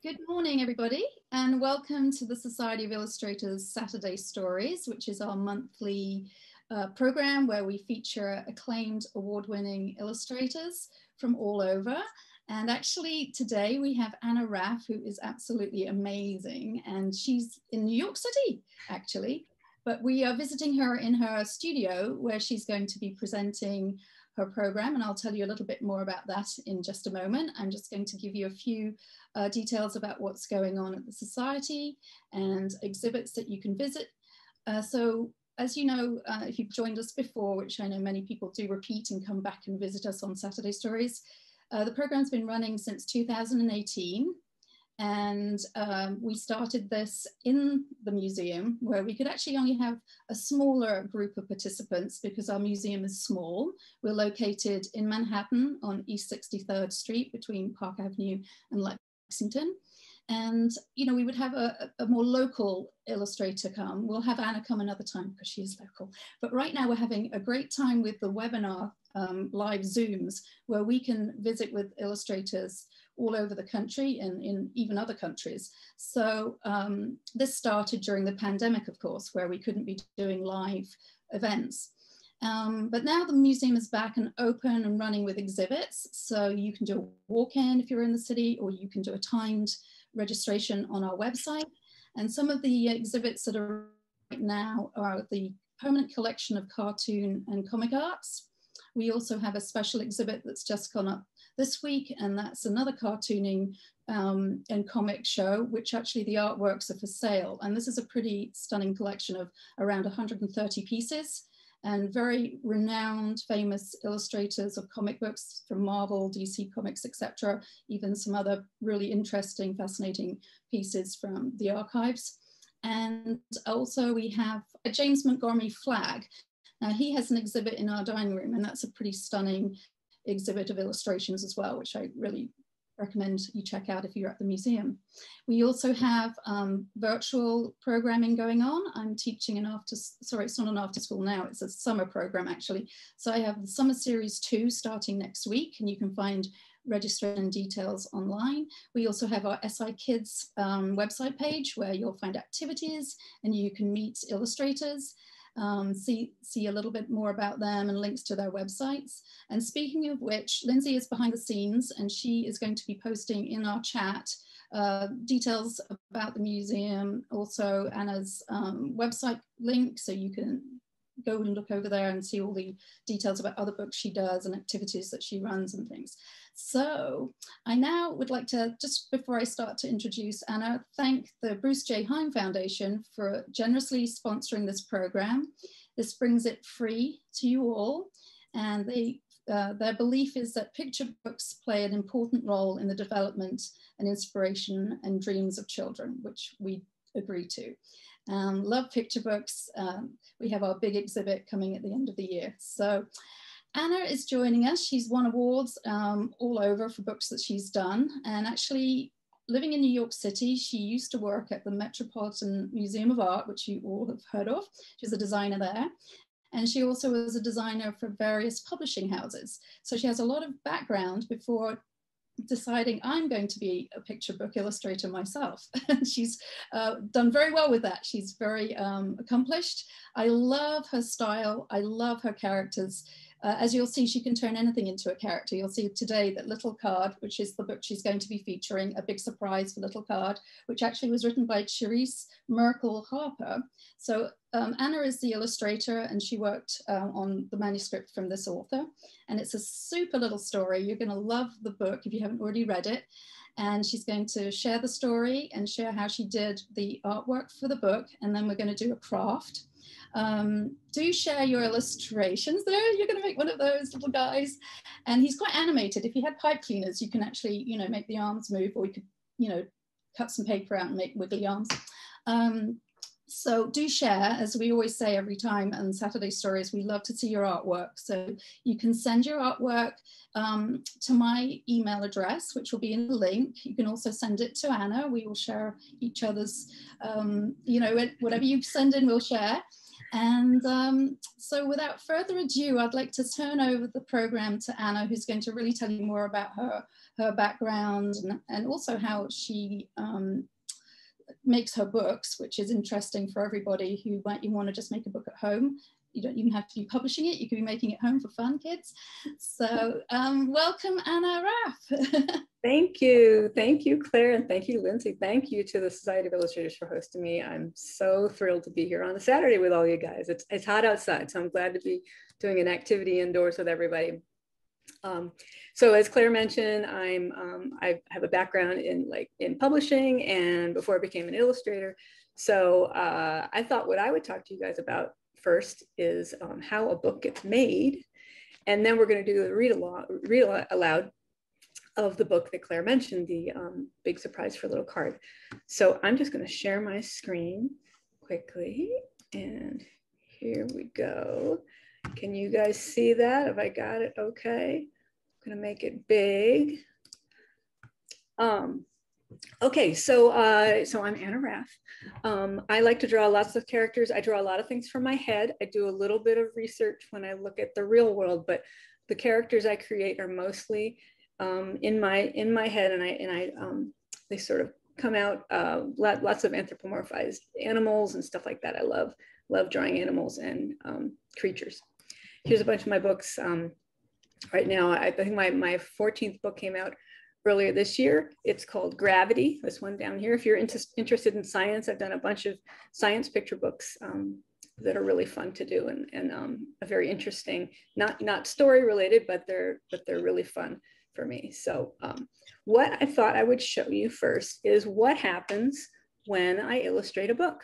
Good morning, everybody, and welcome to the Society of Illustrators Saturday Stories, which is our monthly program where we feature acclaimed award-winning illustrators from all over. And actually today we have Anna Raff, who is absolutely amazing, and she's in New York City, actually. But we are visiting her in her studio where she's going to be presenting her program, and I'll tell you a little bit more about that in just a moment. I'm just going to give you a few details about what's going on at the Society and exhibits that you can visit. So as you know, if you've joined us before, which I know many people do repeat and come back and visit us on Saturday Stories, the program's been running since 2018. And we started this in the museum where we could actually only have a smaller group of participants because our museum is small. We're located in Manhattan on East 63rd Street between Park Avenue and Lexington. And, you know, we would have a more local illustrator come. We'll have Anna come another time because she is local. But right now we're having a great time with the webinar live Zooms where we can visit with illustrators all over the country and in even other countries. So this started during the pandemic, of course, where we couldn't be doing live events. But now the museum is back and open and running with exhibits. So you can do a walk-in if you're in the city, or you can do a timed registration on our website. And some of the exhibits that are right now are the permanent collection of cartoon and comic arts. We also have a special exhibit that's just gone up this week, and that's another cartooning and comic show, which actually the artworks are for sale. And this is a pretty stunning collection of around 130 pieces, and very renowned, famous illustrators of comic books from Marvel, DC Comics, etc. Even some other really interesting, fascinating pieces from the archives. And also we have a James Montgomery flag. Now he has an exhibit in our dining room, and that's a pretty stunning exhibit of illustrations as well, which I really recommend you check out if you're at the museum. We also have virtual programming going on. I'm teaching an sorry, it's not an after school now, it's a summer program actually. So I have the Summer Series 2 starting next week, and you can find registration details online. We also have our SI Kids website page where you'll find activities and you can meet illustrators. See a little bit more about them and links to their websites. And speaking of which, Lindsay is behind the scenes and she is going to be posting in our chat details about the museum, also Anna's website link, so you can go and look over there and see all the details about other books she does and activities that she runs and things. So I now would like to, just before I start to introduce Anna, thank the Bruce J. Heim Foundation for generously sponsoring this program. This brings it free to you all, and their belief is that picture books play an important role in the development and inspiration and dreams of children, which we agree to. Love picture books. We have our big exhibit coming at the end of the year. So Anna is joining us. She's won awards all over for books that she's done. And actually living in New York City, she used to work at the Metropolitan Museum of Art, which you all have heard of. She's a designer there. And she also was a designer for various publishing houses. So she has a lot of background before deciding I'm going to be a picture book illustrator myself. And she's done very well with that. She's very accomplished. I love her style. I love her characters. As you'll see, she can turn anything into a character. You'll see today that Little Card, which is the book she's going to be featuring, a big surprise for Little Card, which actually was written by Cherise Merkel Harper. So Anna is the illustrator, and she worked on the manuscript from this author. And it's a super little story. You're going to love the book if you haven't already read it. And she's going to share the story and share how she did the artwork for the book. And then we're going to do a craft. Do share your illustrations there. You're going to make one of those little guys. And he's quite animated. If you had pipe cleaners, you can actually, you know, make the arms move, or you could, you know, cut some paper out and make wiggly arms. So do share, as we always say every time on Saturday Stories, we love to see your artwork. So you can send your artwork to my email address, which will be in the link. You can also send it to Anna. We will share each other's, you know, whatever you send in, we'll share. And so without further ado, I'd like to turn over the program to Anna, who's going to really tell you more about her background and also how she makes her books, which is interesting for everybody who might even want to just make a book at home. You don't even have to be publishing it. You could be making it home for fun, kids. So welcome, Anna Raff. Thank you, Claire, and thank you, Lindsay. Thank you to the Society of Illustrators for hosting me. I'm so thrilled to be here on a Saturday with all you guys. It's hot outside, so I'm glad to be doing an activity indoors with everybody. So as Claire mentioned, I have a background in publishing, and before I became an illustrator. So I thought what I would talk to you guys about first is how a book gets made, and then we're going to do the read aloud of the book that Claire mentioned, the Big Surprise for Little Card. So I'm just going to share my screen quickly, and here we go. Can you guys see that? Have I got it okay? I'm going to make it big. Okay, so I'm Anna Raff. I like to draw lots of characters. I draw a lot of things from my head. I do a little bit of research when I look at the real world, but the characters I create are mostly in my head, and they sort of come out lots of anthropomorphized animals and stuff like that. I love drawing animals and creatures. Here's a bunch of my books. Right now, I think my 14th book came out earlier this year. It's called Gravity, this one down here. If you're interested in science, I've done a bunch of science picture books that are really fun to do and a very interesting, not story related, but they're really fun for me. So what I thought I would show you first is what happens when I illustrate a book,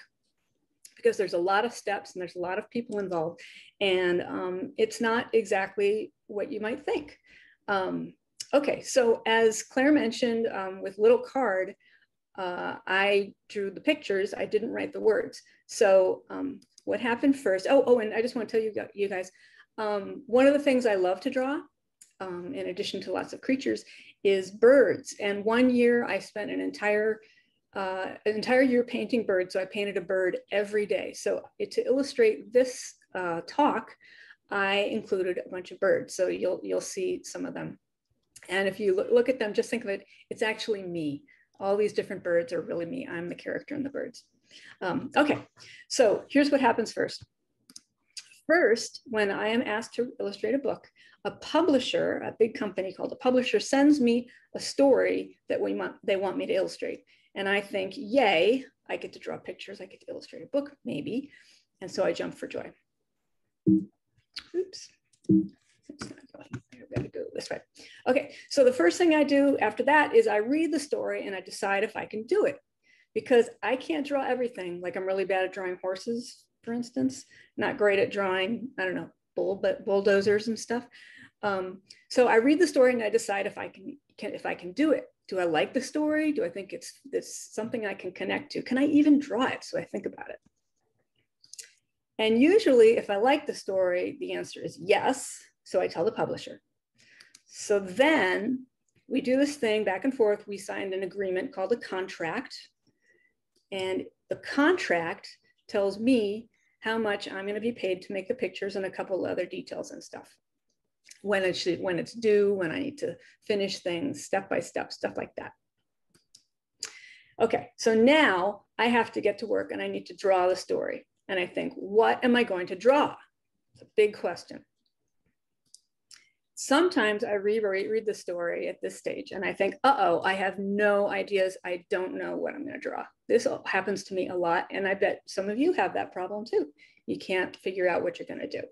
because there's a lot of steps and there's a lot of people involved, and it's not exactly what you might think. Okay, so as Claire mentioned, with Little Card, I drew the pictures. I didn't write the words. So what happened first? Oh, and I just want to tell you guys, one of the things I love to draw, in addition to lots of creatures, is birds. And one year I spent an entire year painting birds. So I painted a bird every day. So to illustrate this talk, I included a bunch of birds. So you'll see some of them. And if you look at them, just think of it, it's actually me. All these different birds are really me. I'm the character in the birds. Okay, so here's what happens first. First, when I am asked to illustrate a book, a publisher, a big company called a publisher, sends me a story that they want me to illustrate. And I think, yay, I get to draw pictures, I get to illustrate a book, maybe. And so I jump for joy. Oops. It's not going. I gotta go this way. Okay, so the first thing I do after that is I read the story and I decide if I can do it, because I can't draw everything. Like I'm really bad at drawing horses, for instance, not great at drawing, I don't know, bulldozers and stuff. So I read the story and I decide if I can do it. Do I like the story? Do I think it's something I can connect to? Can I even draw it? So I think about it. And usually if I like the story, the answer is yes. So I tell the publisher. So then we do this thing back and forth. We signed an agreement called a contract. And the contract tells me how much I'm going to be paid to make the pictures and a couple other details and stuff. When it's due, when I need to finish things step by step, stuff like that. Okay, so now I have to get to work and I need to draw the story. And I think, what am I going to draw? It's a big question. Sometimes I reread the story at this stage and I think, uh-oh, I have no ideas. I don't know what I'm going to draw. This happens to me a lot. And I bet some of you have that problem too. You can't figure out what you're going to do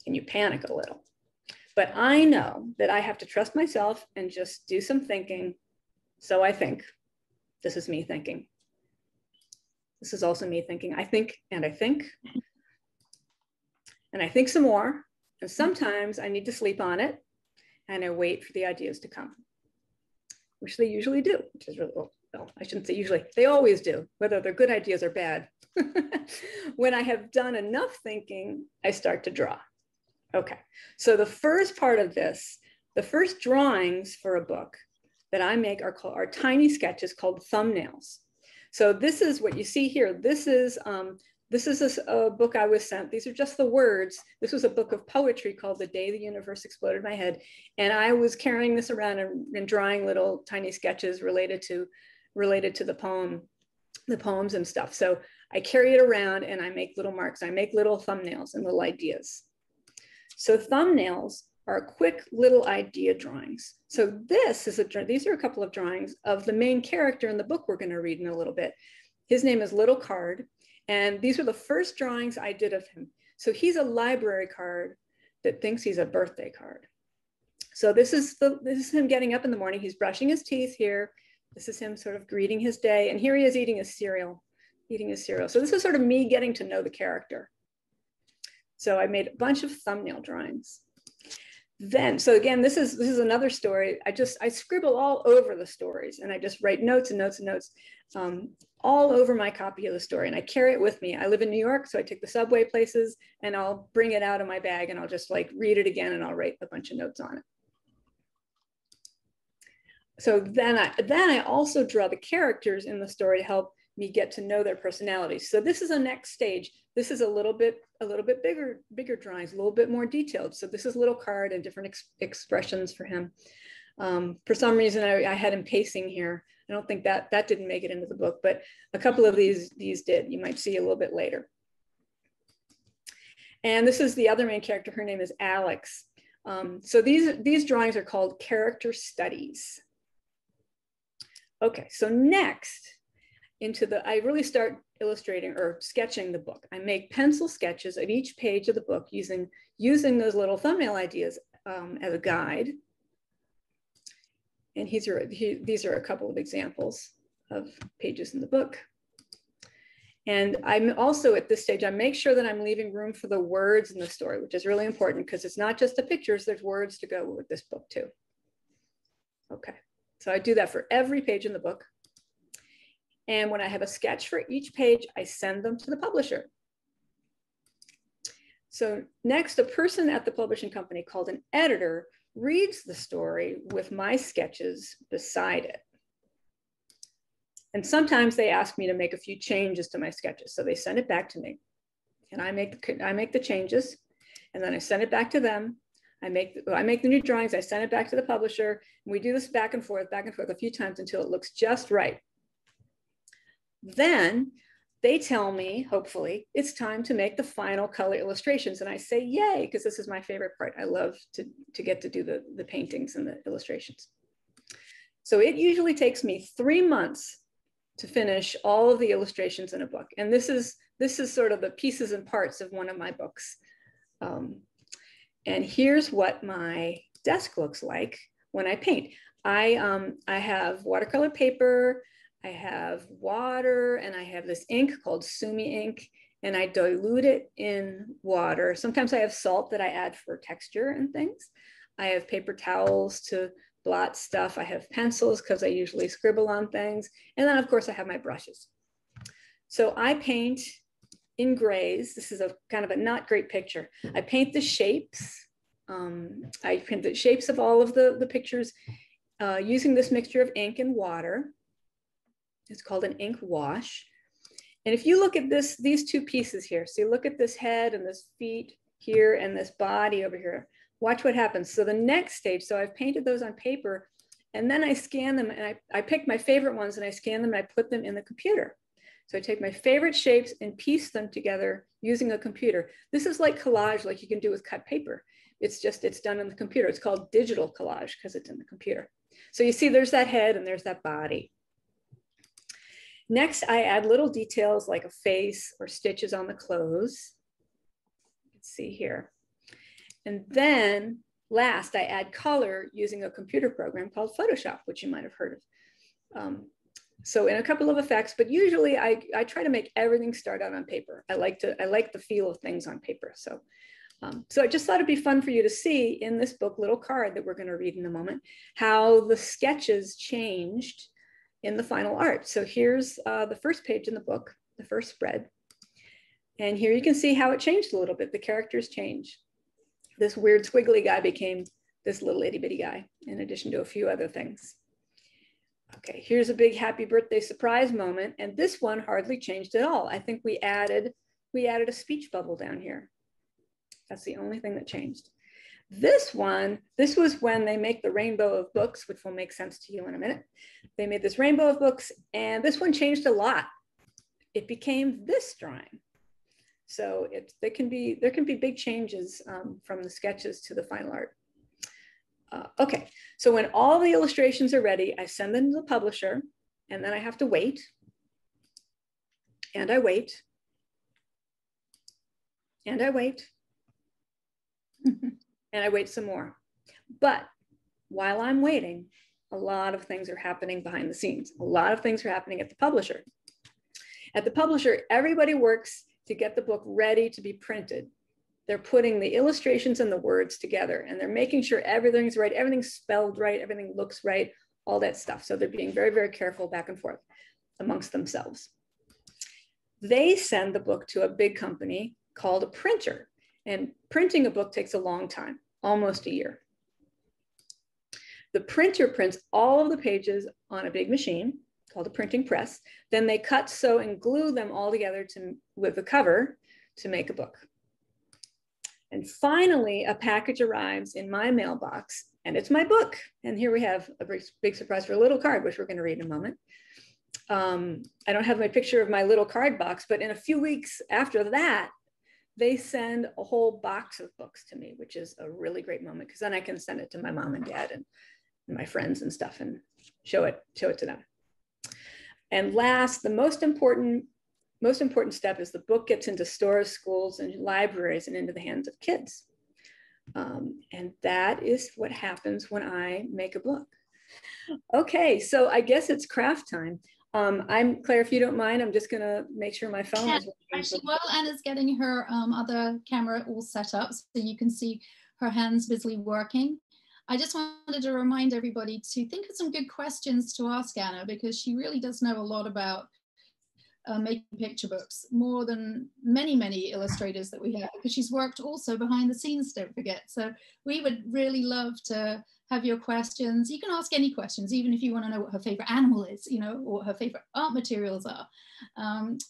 and you panic a little. But I know that I have to trust myself and just do some thinking. So I think, this is me thinking. This is also me thinking. I think, and I think. And I think some more. And sometimes I need to sleep on it and I wait for the ideas to come, which they usually do, which is really, well, I shouldn't say usually, they always do, whether they're good ideas or bad. When I have done enough thinking, I start to draw. Okay, so the first part of this, the first drawings for a book that I make are tiny sketches called thumbnails. So this is what you see here. This is This is a book I was sent. These are just the words. This was a book of poetry called The Day the Universe Exploded My Head. And I was carrying this around and drawing little tiny sketches related to the poems and stuff. So I carry it around and I make little marks. I make little thumbnails and little ideas. So thumbnails are quick little idea drawings. So these are a couple of drawings of the main character in the book we're going to read in a little bit. His name is Little Card. And these were the first drawings I did of him. So he's a library card that thinks he's a birthday card. So this is him getting up in the morning. He's brushing his teeth here. This is him sort of greeting his day. And here he is eating his cereal. So this is sort of me getting to know the character. So I made a bunch of thumbnail drawings. Then, so again, this is another story. I scribble all over the stories and I just write notes and notes and notes all over my copy of the story, and I carry it with me. I live in New York, so I take the subway places and I'll bring it out of my bag and I'll just like read it again and I'll write a bunch of notes on it. So then I also draw the characters in the story to help me get to know their personalities. So this is a next stage. This is a little bit bigger drawings, a little bit more detailed. So this is Little Card and different expressions for him. For some reason, I had him pacing here. I don't think that didn't make it into the book, but a couple of these did. You might see a little bit later. And this is the other main character. Her name is Alex. So these drawings are called character studies. Okay, so next I really start illustrating or sketching the book. I make pencil sketches of each page of the book using those little thumbnail ideas as a guide. And these are a couple of examples of pages in the book. And I'm also at this stage, I make sure that I'm leaving room for the words in the story, which is really important because it's not just the pictures, there's words to go with this book too. Okay, so I do that for every page in the book. And when I have a sketch for each page, I send them to the publisher. So next, a person at the publishing company called an editor reads the story with my sketches beside it. And sometimes they ask me to make a few changes to my sketches. So they send it back to me and I make the changes and then I send it back to them. I make the new drawings, I send it back to the publisher. And we do this back and forth a few times until it looks just right. Then they tell me, hopefully, it's time to make the final color illustrations. And I say, yay, because this is my favorite part. I love to get to do the paintings and the illustrations. So it usually takes me 3 months to finish all of the illustrations in a book. And this is sort of the pieces and parts of one of my books. And here's what my desk looks like when I paint. I have watercolor paper, I have water, and I have this ink called Sumi ink, and I dilute it in water. Sometimes I have salt that I add for texture and things. I have paper towels to blot stuff. I have pencils because I usually scribble on things. And then of course I have my brushes. So I paint in grays. This is a kind of a not great picture. I paint the shapes. I paint the shapes of all of the pictures using this mixture of ink and water. It's called an ink wash. And if you look at these two pieces here, so you look at this head and this feet here and this body over here, watch what happens. So the next stage, so I've painted those on paper and then I scan them and I pick my favorite ones and I scan them and I put them in the computer. So I take my favorite shapes and piece them together using a computer. This is like collage, like you can do with cut paper. It's done in the computer. It's called digital collage because it's in the computer. So you see there's that head and there's that body. Next, I add little details like a face or stitches on the clothes. Let's see here. And then last, I add color using a computer program called Photoshop, which you might have heard of. So in a couple of effects, but usually I try to make everything start out on paper. I like the feel of things on paper. So I just thought it'd be fun for you to see in this book, Little Card, that we're going to read in a moment, how the sketches changed in the final art. So here's the first page in the book, the first spread. And here you can see how it changed a little bit. The characters change. This weird squiggly guy became this little itty bitty guy, in addition to a few other things. Okay, here's a big happy birthday surprise moment. And this one hardly changed at all. I think we added we added a speech bubble down here. That's the only thing that changed. This one, this was when they make the rainbow of books, which will make sense to you in a minute. They made this rainbow of books, and this one changed a lot. It became this drawing. So there can be big changes from the sketches to the final art. Okay, so when all the illustrations are ready, I send them to the publisher, and then I have to wait. And I wait. And I wait. And I wait some more. But while I'm waiting, a lot of things are happening behind the scenes. A lot of things are happening at the publisher. At the publisher, everybody works to get the book ready to be printed. They're putting the illustrations and the words together, and they're making sure everything's right, everything's spelled right, everything looks right, all that stuff. So they're being very, very careful back and forth amongst themselves. They send the book to a big company called a printer. And printing a book takes a long time, almost a year. The printer prints all of the pages on a big machine called a printing press. Then they cut, sew, and glue them all together with the cover to make a book. And finally, a package arrives in my mailbox, and it's my book. And here we have a big surprise for a little card, which we're going to read in a moment. I don't have my picture of my little card box, but in a few weeks after that, they send a whole box of books to me, which is a really great moment, because then I can send it to my mom and dad and my friends and stuff and show it to them. And last, the most important step is the book gets into stores, schools, and libraries and into the hands of kids. And that is what happens when I make a book. Okay, so I guess it's craft time. I'm Claire, if you don't mind, I'm just gonna make sure my phone is working. Actually, while Anna's getting her other camera all set up so you can see her hands busily working, I just wanted to remind everybody to think of some good questions to ask Anna, because she really does know a lot about making picture books, more than many illustrators that we have, because she's worked also behind the scenes, don't forget. So we would really love to have your questions. You can ask any questions, even if you want to know what her favorite animal is, you know, or what her favorite art materials are.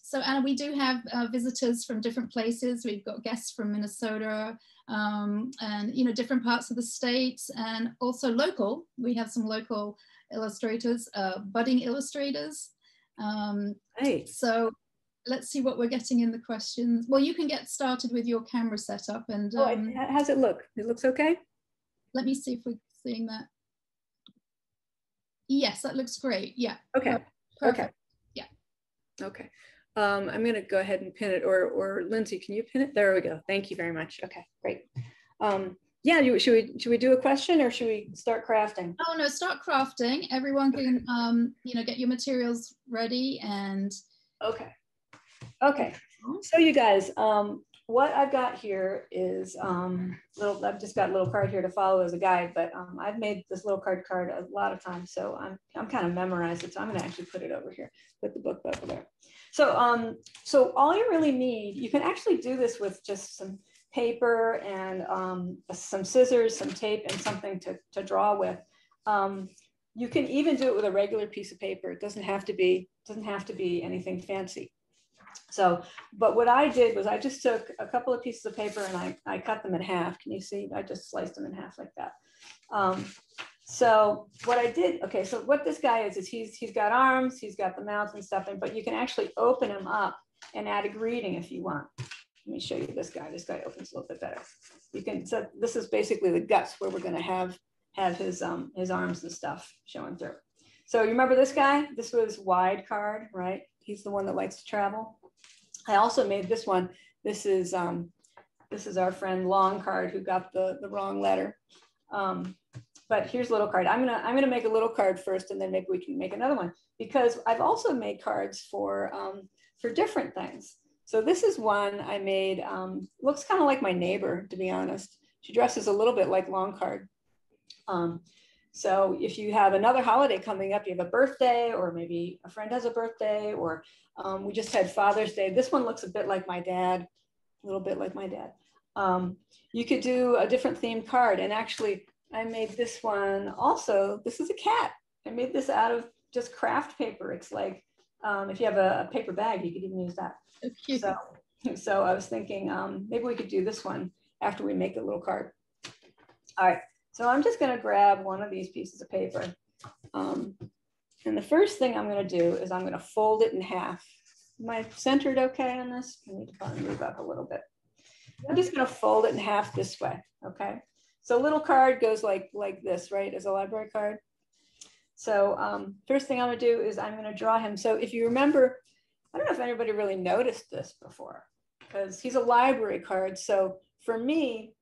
So Anna, we do have visitors from different places. We've got guests from Minnesota and, you know, different parts of the state, and also local. We have some local illustrators, budding illustrators. Right. So let's see what we're getting in the questions. Well, you can get started with your camera setup, and how's it look? It looks okay. Let me see if we're seeing that. Yes, that looks great. Yeah. Okay. Perfect. Okay. Yeah. Okay. I'm going to go ahead and pin it, or Lindsay, can you pin it? There we go. Thank you very much. Okay, great. Yeah, should we do a question, or should we start crafting? Oh no, start crafting. Everyone can you know, get your materials ready and. Okay. Okay. So you guys, what I've got here is I've just got a little card here to follow as a guide, but I've made this little card a lot of times, so I'm kind of memorized it. So I'm going to actually put it over here, put the book over there. So so all you really need, you can actually do this with just some paper and some scissors, some tape, and something to draw with. You can even do it with a regular piece of paper. It doesn't have to be anything fancy. So, but what I did was I just took a couple of pieces of paper and I cut them in half. Can you see? I just sliced them in half like that. So what I did, okay, so what this guy is he's got arms, he's got the mouth and stuff, but you can actually open him up and add a greeting if you want. Let me show you this guy. This guy opens a little bit better. You can, so this is basically the guts where we're going to have his arms and stuff showing through. So you remember this guy? This was Wide Card, right? He's the one that likes to travel. I also made this one. This is our friend Long Card, who got the wrong letter. But here's Little Card. I'm gonna make a little card first, and then maybe we can make another one, because I've also made cards for different things. So this is one I made. Looks kind of like my neighbor, to be honest. She dresses a little bit like Long Card. So if you have another holiday coming up, you have a birthday, or maybe a friend has a birthday, or we just had Father's Day. This one looks a bit like my dad, a little bit like my dad. You could do a different themed card. And actually, I made this one also. This is a cat. I made this out of just craft paper. It's like, if you have a paper bag, you could even use that. Okay. So So I was thinking maybe we could do this one after we make the little card. All right, so I'm just gonna grab one of these pieces of paper. And the first thing I'm gonna do is I'm gonna fold it in half. Am I centered okay on this? I need to probably move up a little bit. I'm just gonna fold it in half this way, okay? So a little card goes like this, right, as a library card. So first thing I'm gonna do is I'm gonna draw him. So if you remember, I don't know if anybody really noticed this before, because he's a library card. So for me,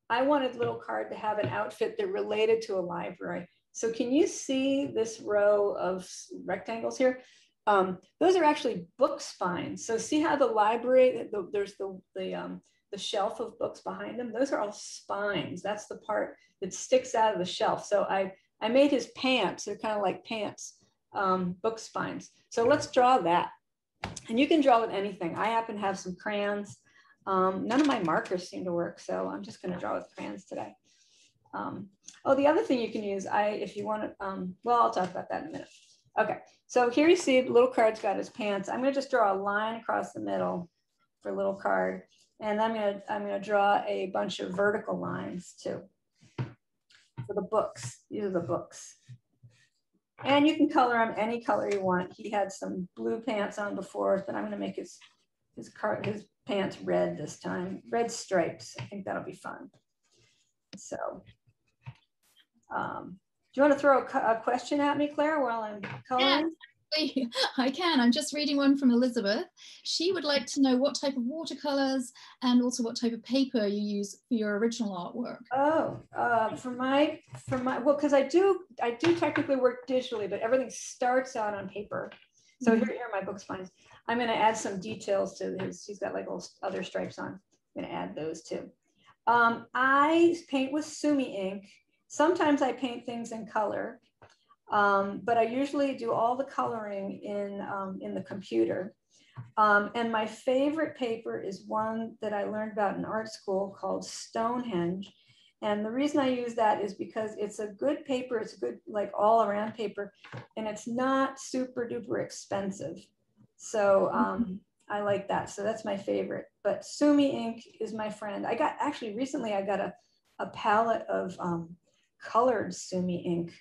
I wanted little card to have an outfit that related to a library. So can you see this row of rectangles here? Those are actually book spines. So see how the library, there's the shelf of books behind them. Those are all spines. That's the part that sticks out of the shelf. So I made his pants. They're kind of like pants, book spines. So let's draw that. And you can draw with anything. I happen to have some crayons. None of my markers seem to work, so I'm just going to draw with crayons today. Oh, the other thing you can use, if you want to, well, I'll talk about that in a minute. Okay, so here you see the little card's got his pants. I'm going to just draw a line across the middle for a little card, and I'm going to draw a bunch of vertical lines too for the books. These are the books. And you can color him any color you want. He had some blue pants on before, but I'm going to make his pants red this time. Red stripes. I think that'll be fun. So, do you want to throw a question at me, Claire, while I'm coloring? Yeah, I can. I'm just reading one from Elizabeth. She would like to know what type of watercolors and also what type of paper you use for your original artwork. Oh, well, because I do technically work digitally, but everything starts out on paper. So here are my book spines. I'm going to add some details to his. He's got like other stripes on. I'm going to add those too. I paint with Sumi ink. Sometimes I paint things in color, but I usually do all the coloring in the computer. And my favorite paper is one that I learned about in art school called Stonehenge. And the reason I use that is because it's a good paper. It's a good like all around paper, and it's not super duper expensive. So I like that. So that's my favorite. But Sumi ink is my friend. Recently I got a palette of colored Sumi ink.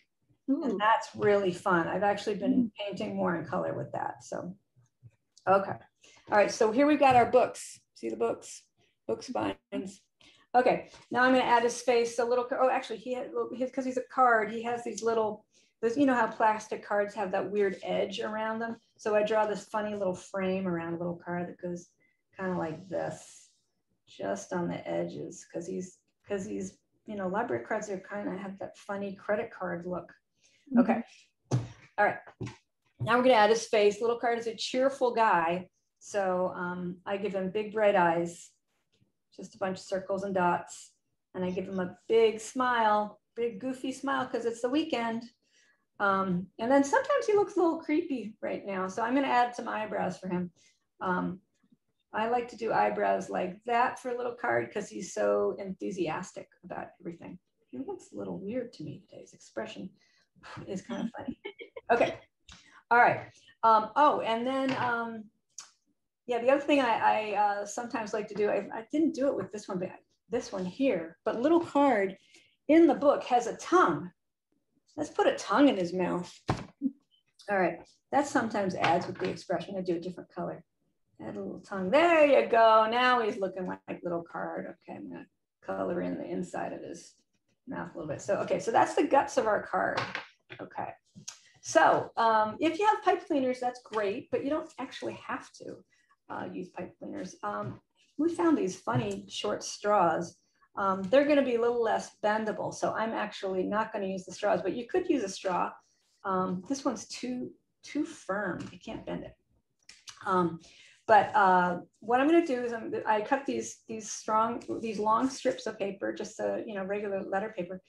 Ooh. And that's really fun. I've actually been painting more in color with that. So, okay. All right, so here we've got our books. See the books? Book spines. Okay, now I'm going to add his face a little. Oh, actually, because he's a card, he has these little, you know how plastic cards have that weird edge around them? So I draw this funny little frame around a little card that goes kind of like this, just on the edges, because he's, you know, library cards are kind of have that funny credit card look. Okay, all right. Now we're going to add his face. Little card is a cheerful guy. So I give him big bright eyes, just a bunch of circles and dots. And I give him a big smile, big goofy smile, because it's the weekend. And then sometimes he looks a little creepy right now. So I'm going to add some eyebrows for him. I like to do eyebrows like that for a little card because he's so enthusiastic about everything. He looks a little weird to me today. His expression is kind of funny. Okay. All right. Oh, and then, yeah, the other thing I sometimes like to do, I didn't do it with this one, but this one here, but little card in the book has a tongue. Let's put a tongue in his mouth. All right. That sometimes adds with the expression. I do a different color. Add a little tongue. There you go. Now he's looking like little card. Okay, I'm going to color in the inside of his mouth a little bit. So, okay, so that's the guts of our card. Okay. So if you have pipe cleaners, that's great, but you don't actually have to use pipe cleaners. We found these funny short straws. They're going to be a little less bendable, so I'm actually not going to use the straws, but you could use a straw. This one's too firm. You can't bend it. But what I'm going to do is I cut these long strips of paper, just regular letter paper,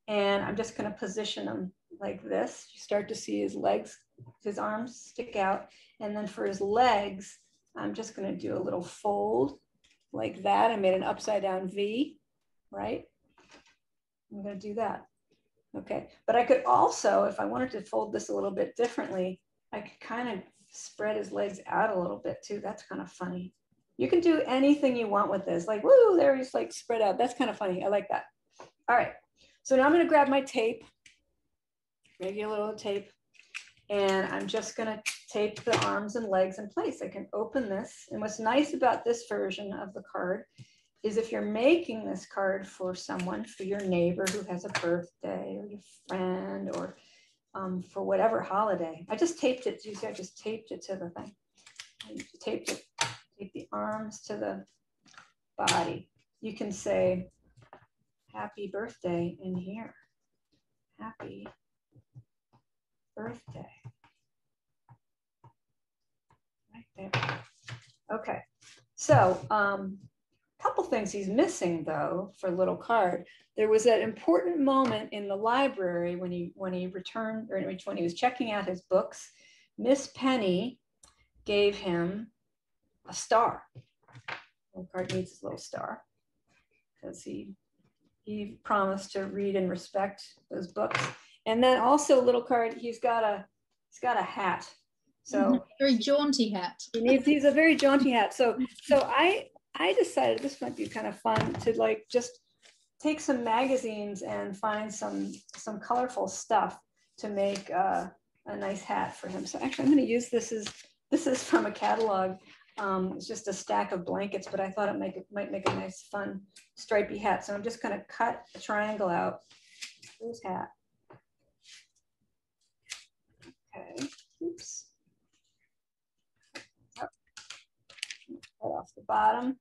and I'm just going to position them like this. You start to see his legs, his arms stick out, and then for his legs, I'm just going to do a little fold like that. I made an upside down V, right? I'm going to do that. Okay, but I could also, if I wanted to fold this a little bit differently, I could kind of spread his legs out a little bit too. That's kind of funny. You can do anything you want with this. Like, woo, there he's like spread out. That's kind of funny. I like that. All right. So now I'm going to grab my tape, regular little tape, and I'm just going to tape the arms and legs in place. I can open this. And what's nice about this version of the card is if you're making this card for someone, for your neighbor who has a birthday, or your friend, or for whatever holiday. I just taped it. You see, I just taped it to the thing. I taped it. Take the arms to the body. You can say, happy birthday in here. Happy birthday. Right there. Okay. So couple things he's missing though for little card. There was that important moment in the library when he returned, or when he was checking out his books. Miss Penny gave him a star. Little card needs his little star because he promised to read and respect those books. And then also little card, he's got a hat. So very jaunty hat. He's a very jaunty hat. So I decided this might be kind of fun to like just take some magazines and find some colorful stuff to make a nice hat for him. So actually I'm going to use this is from a catalog. It's just a stack of blankets, but I thought it might make a nice fun stripy hat. So I'm just going to cut a triangle out for his hat. Okay, oops. Cut off the bottom.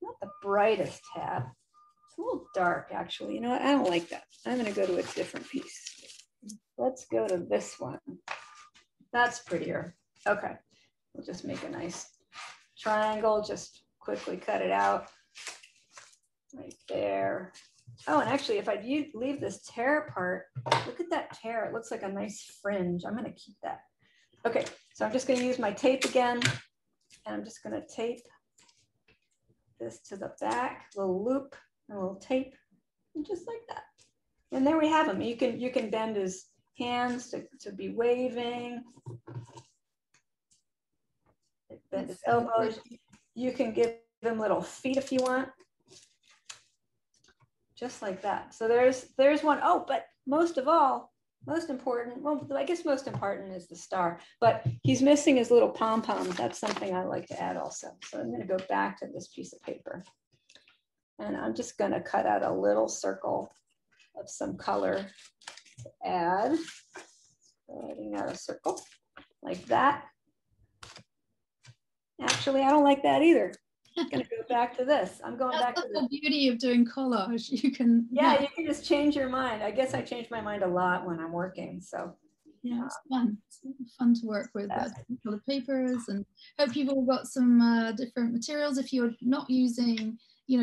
Not the brightest hat. It's a little dark, actually. You know what? I don't like that. I'm going to go to a different piece. Let's go to this one. That's prettier. Okay. We'll just make a nice triangle. Just quickly cut it out. Right there. Oh, and actually, if I leave this tear part, look at that tear. It looks like a nice fringe. I'm going to keep that. Okay. So I'm just going to use my tape again. And I'm just going to tape this to the back, a little loop, a little tape, and just like that. And there we have him. You can bend his hands to be waving, bend his elbows. You can give him little feet if you want, just like that. So there's one. Oh, but most of all, most important, well, I guess most important is the star, but he's missing his little pom-poms. That's something I like to add also. So I'm going to go back to this piece of paper and I'm just going to cut out a little circle of some color to add. Writing out a circle like that. Actually, I don't like that either. I'm going to go back to this. I'm going back to the beauty of doing collage. You can you can just change your mind. I guess I change my mind a lot when I'm working. So yeah, it's fun. It's fun to work with colored papers, and hope you've all got some different materials. If you're not using,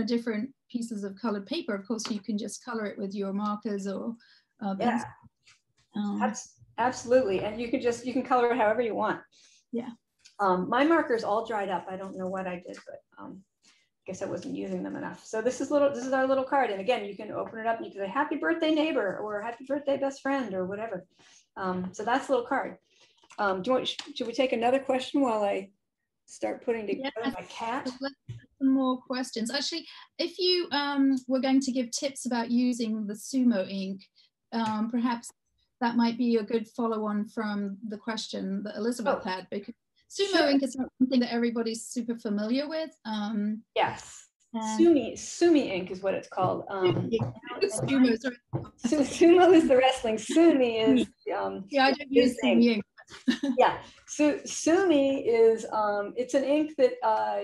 different pieces of colored paper, of course you can just color it with your markers or pencil. Absolutely, and you can color it however you want. Yeah. My markers all dried up. I don't know what I did, but I guess I wasn't using them enough. So this is our little card. And again, you can open it up and you can say, happy birthday neighbor, or happy birthday best friend, or whatever. So that's a little card. Should we take another question while I start putting together my cat? Let's get some more questions. Actually, if you were going to give tips about using the Sumo ink, perhaps that might be a good follow-on from the question that Elizabeth had, because Sumo ink is something that everybody's super familiar with. Yes. Sumi ink is what it's called. Sumo is the wrestling. Sumi is I don't use Sumi ink. Yeah, so Sumi is it's an ink that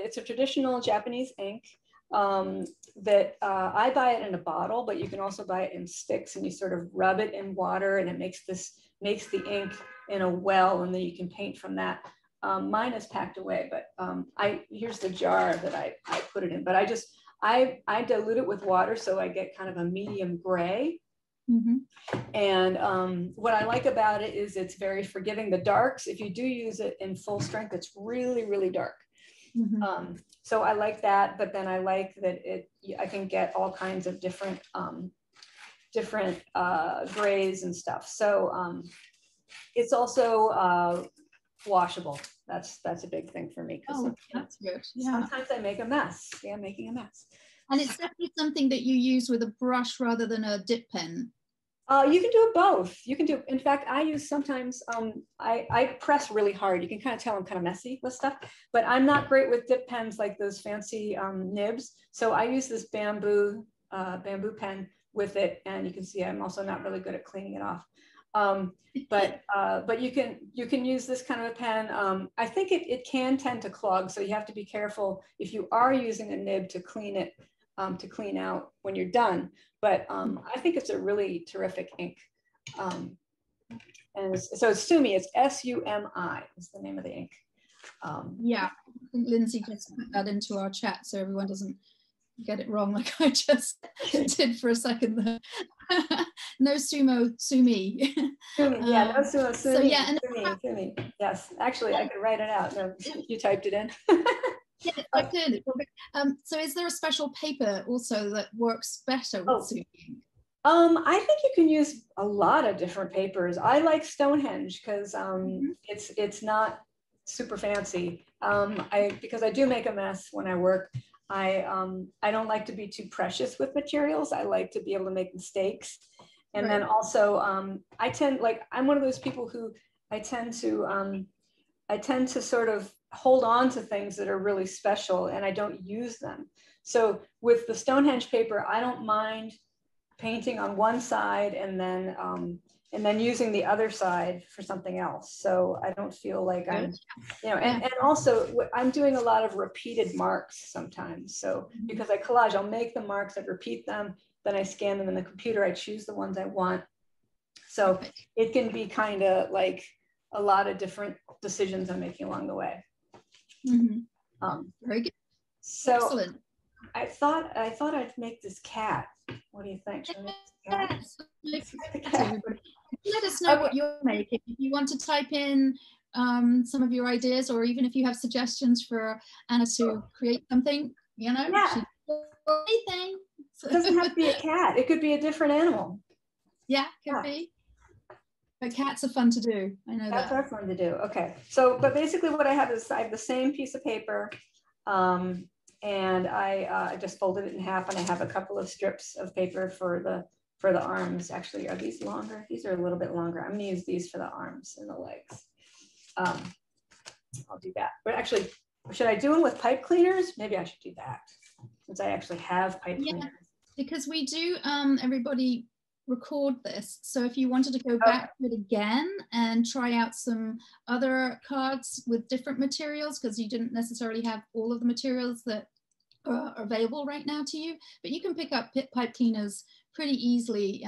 it's a traditional Japanese ink that I buy it in a bottle, but you can also buy it in sticks, and you sort of rub it in water, and it makes the ink in a well, and then you can paint from that. Mine is packed away, but here's the jar that I put it in. But I dilute it with water, so I get kind of a medium gray. Mm-hmm. And what I like about it is it's very forgiving. The darks, if you do use it in full strength, it's really, really dark. Mm-hmm. So I like that, but then I like that I can get all kinds of different grays and stuff. So it's also washable. That's a big thing for me. Oh, that's good. Yeah. Sometimes I make a mess. Yeah, I'm making a mess. And it's definitely something that you use with a brush rather than a dip pen. You can do it both. You can do, in fact, I use sometimes, I press really hard. You can kind of tell I'm kind of messy with stuff, but I'm not great with dip pens like those fancy nibs. So I use this bamboo pen with it. And you can see I'm also not really good at cleaning it off. But you can use this kind of a pen. I think it can tend to clog. So you have to be careful if you are using a nib to clean it, to clean out when you're done. But I think it's a really terrific ink. And so it's Sumi, it's S-U-M-I is the name of the ink. Yeah, I think Lindsay just put that into our chat so everyone doesn't get it wrong like I just did for a second there. No sumo, Sumi. Sumi, yeah, no sumo, Sumi, so yeah, and Sumi. Yes, actually I could write it out. No, you typed it in. Yeah, I did. So is there a special paper also that works better with Sumi? I think you can use a lot of different papers. I like Stonehenge because it's not super fancy. Because I do make a mess when I work. I don't like to be too precious with materials. I like to be able to make mistakes. And then also I'm one of those people who I tend to sort of hold on to things that are really special and I don't use them. So with the Stonehenge paper, I don't mind painting on one side and then using the other side for something else. So I don't feel like I'm, and also I'm doing a lot of repeated marks sometimes. So because I collage, I'll make the marks, I repeat them, then I scan them in the computer, I choose the ones I want. So it can be kind of like a lot of different decisions I'm making along the way. Very good. So excellent. I thought I'd make this cat. What do you think? Yes. Let us know what you're making. If you want to type in some of your ideas, or even if you have suggestions for Anna to create something, anything. It doesn't have to be a cat. It could be a different animal. Yeah, could be. But cats are fun to do. I know cats are fun to do. Okay. So, but basically what I have is I have the same piece of paper and I just folded it in half and I have a couple of strips of paper for the arms. Actually, are these longer? These are a little bit longer. I'm gonna use these for the arms and the legs. I'll do that. But actually, should I do them with pipe cleaners? Maybe I should do that since I actually have pipe cleaners. Because we do, everybody record this. So if you wanted to go back to it again and try out some other cards with different materials, because you didn't necessarily have all of the materials that are available right now to you, but you can pick up pipe cleaners pretty easily.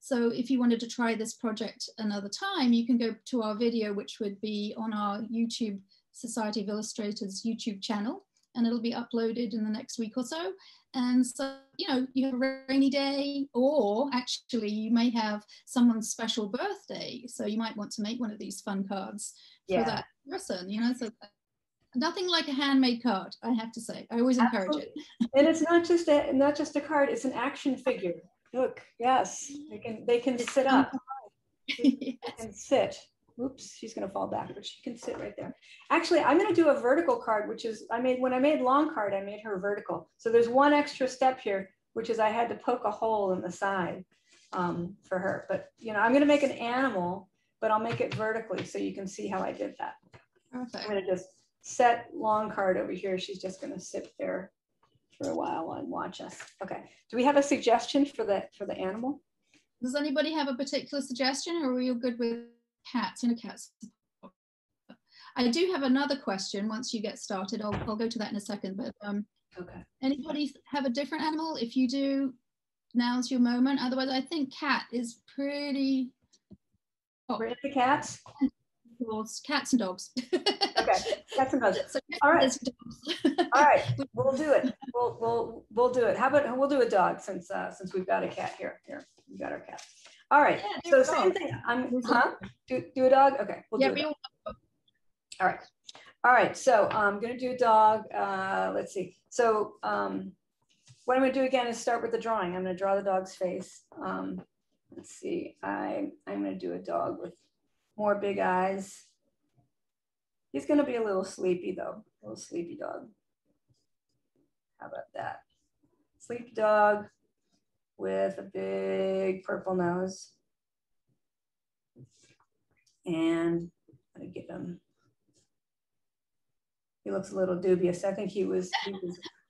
So if you wanted to try this project another time, you can go to our video, which would be on our YouTube, Society of Illustrators YouTube channel, and it'll be uploaded in the next week or so. And so, you have a rainy day, or actually you may have someone's special birthday. So you might want to make one of these fun cards for that person, so nothing like a handmade card, I have to say. I always encourage it. And it's not just a card, it's an action figure. Look, yes, they can sit up. They can sit. Oops, she's going to fall back, but she can sit right there. Actually, I'm going to do a vertical card, which is, when I made long card, I made her vertical. So there's one extra step here, which is I had to poke a hole in the side for her. But, I'm going to make an animal, but I'll make it vertically so you can see how I did that. Perfect. I'm going to just set long card over here. She's just going to sit there for a while and watch us. Okay. Do we have a suggestion for the animal? Does anybody have a particular suggestion, or are we all good with cats? Cats. I do have another question once you get started. I'll go to that in a second, but okay. Anybody have a different animal? If you do, now's your moment. Otherwise, I think cat is pretty. We're into cats? Cats and dogs. Okay, cats and dogs. So all right. All right, we'll do it. We'll do it. How about we'll do a dog since we've got a cat here. Here, we got our cat. All right. Yeah, so same thing. Do a dog. Okay, we'll do a dog. All right. All right. So I'm going to do a dog. Let's see. So what I'm going to do again is start with the drawing. I'm going to draw the dog's face. Let's see. I'm going to do a dog with more big eyes. He's going to be a little sleepy though, a little sleepy dog. How about that? Sleepy dog with a big purple nose. And I'm going to give him, he looks a little dubious. I think he was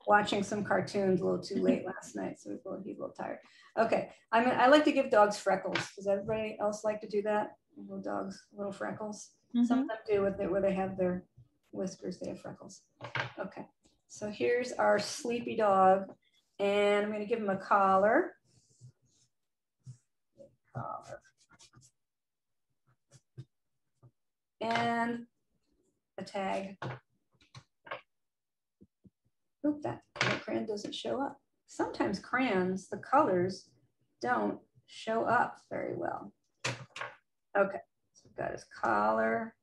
watching some cartoons a little too late last night, so he's a little tired. Okay, I like to give dogs freckles. Does everybody else like to do that? Little dogs, little freckles. Some of them do with it, where they have their whiskers, they have freckles. Okay, so here's our sleepy dog, and I'm going to give him a collar. And a tag. Oop, that crayon doesn't show up. Sometimes crayons, the colors don't show up very well. Okay, so we've got his collar.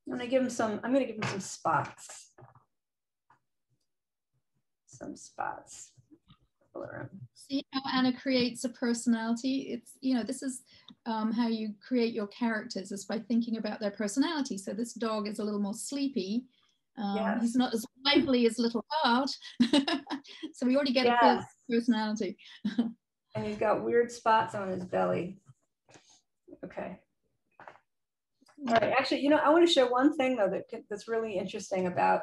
I'm gonna give him some spots. Some spots. See how Anna creates a personality? It's, you know, this is how you create your characters, is by thinking about their personality. So this dog is a little more sleepy. Yes. He's not as lively as Little Heart. So we already get a personality. And he's got weird spots on his belly. Okay. All right, actually, you know, I want to share one thing though that's really interesting about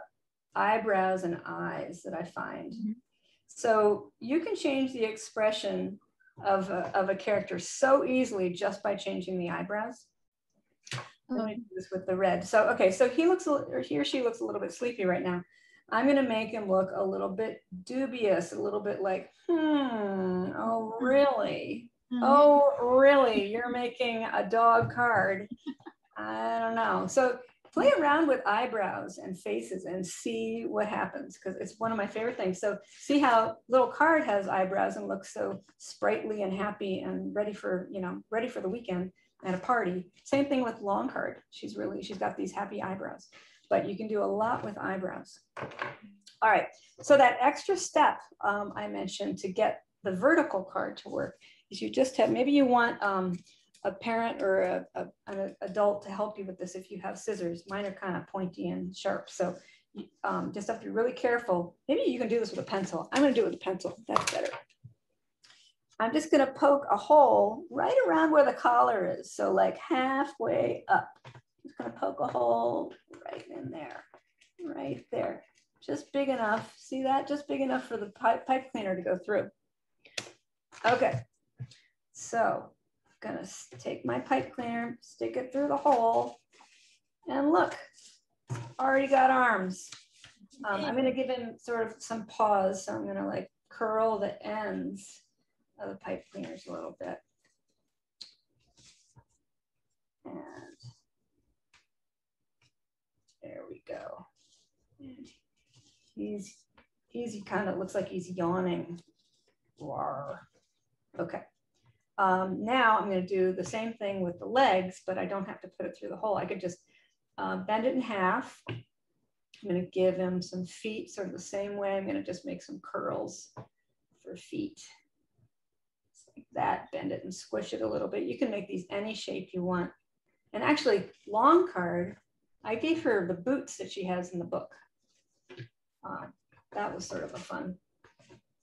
eyebrows and eyes that I find. So you can change the expression of a character so easily just by changing the eyebrows. Let me do this with the red. So, okay, so he or she looks a little bit sleepy right now. I'm going to make him look a little bit dubious, a little bit like, oh, really? Oh, really? You're making a dog card? I don't know. So play around with eyebrows and faces and see what happens, because it's one of my favorite things. So see how Little Card has eyebrows and looks so sprightly and happy and ready for, you know, ready for the weekend at a party. Same thing with Long Card. She's got these happy eyebrows, but you can do a lot with eyebrows. All right, so that extra step I mentioned to get the vertical card to work is you just have, maybe you want a parent or an adult to help you with this if you have scissors. Mine are kind of pointy and sharp, so you just have to be really careful. Maybe you can do this with a pencil. I'm going to do it with a pencil. That's better. I'm just going to poke a hole right around where the collar is, so like halfway up. I'm just going to poke a hole right in there, right there. Just big enough. See that? Just big enough for the pipe cleaner to go through. Okay, so I'm gonna take my pipe cleaner, stick it through the hole, and look, already got arms. I'm gonna give him sort of some paws, so I'm gonna like curl the ends of the pipe cleaners a little bit. And there we go. And he kind of looks like he's yawning. Rawr. Okay. Now I'm going to do the same thing with the legs, but I don't have to put it through the hole. I could just bend it in half. I'm going to give him some feet sort of the same way. I'm going to just make some curls for feet. Just like that, bend it and squish it a little bit. You can make these any shape you want. And actually, Long Card, I gave her the boots that she has in the book. That was sort of a fun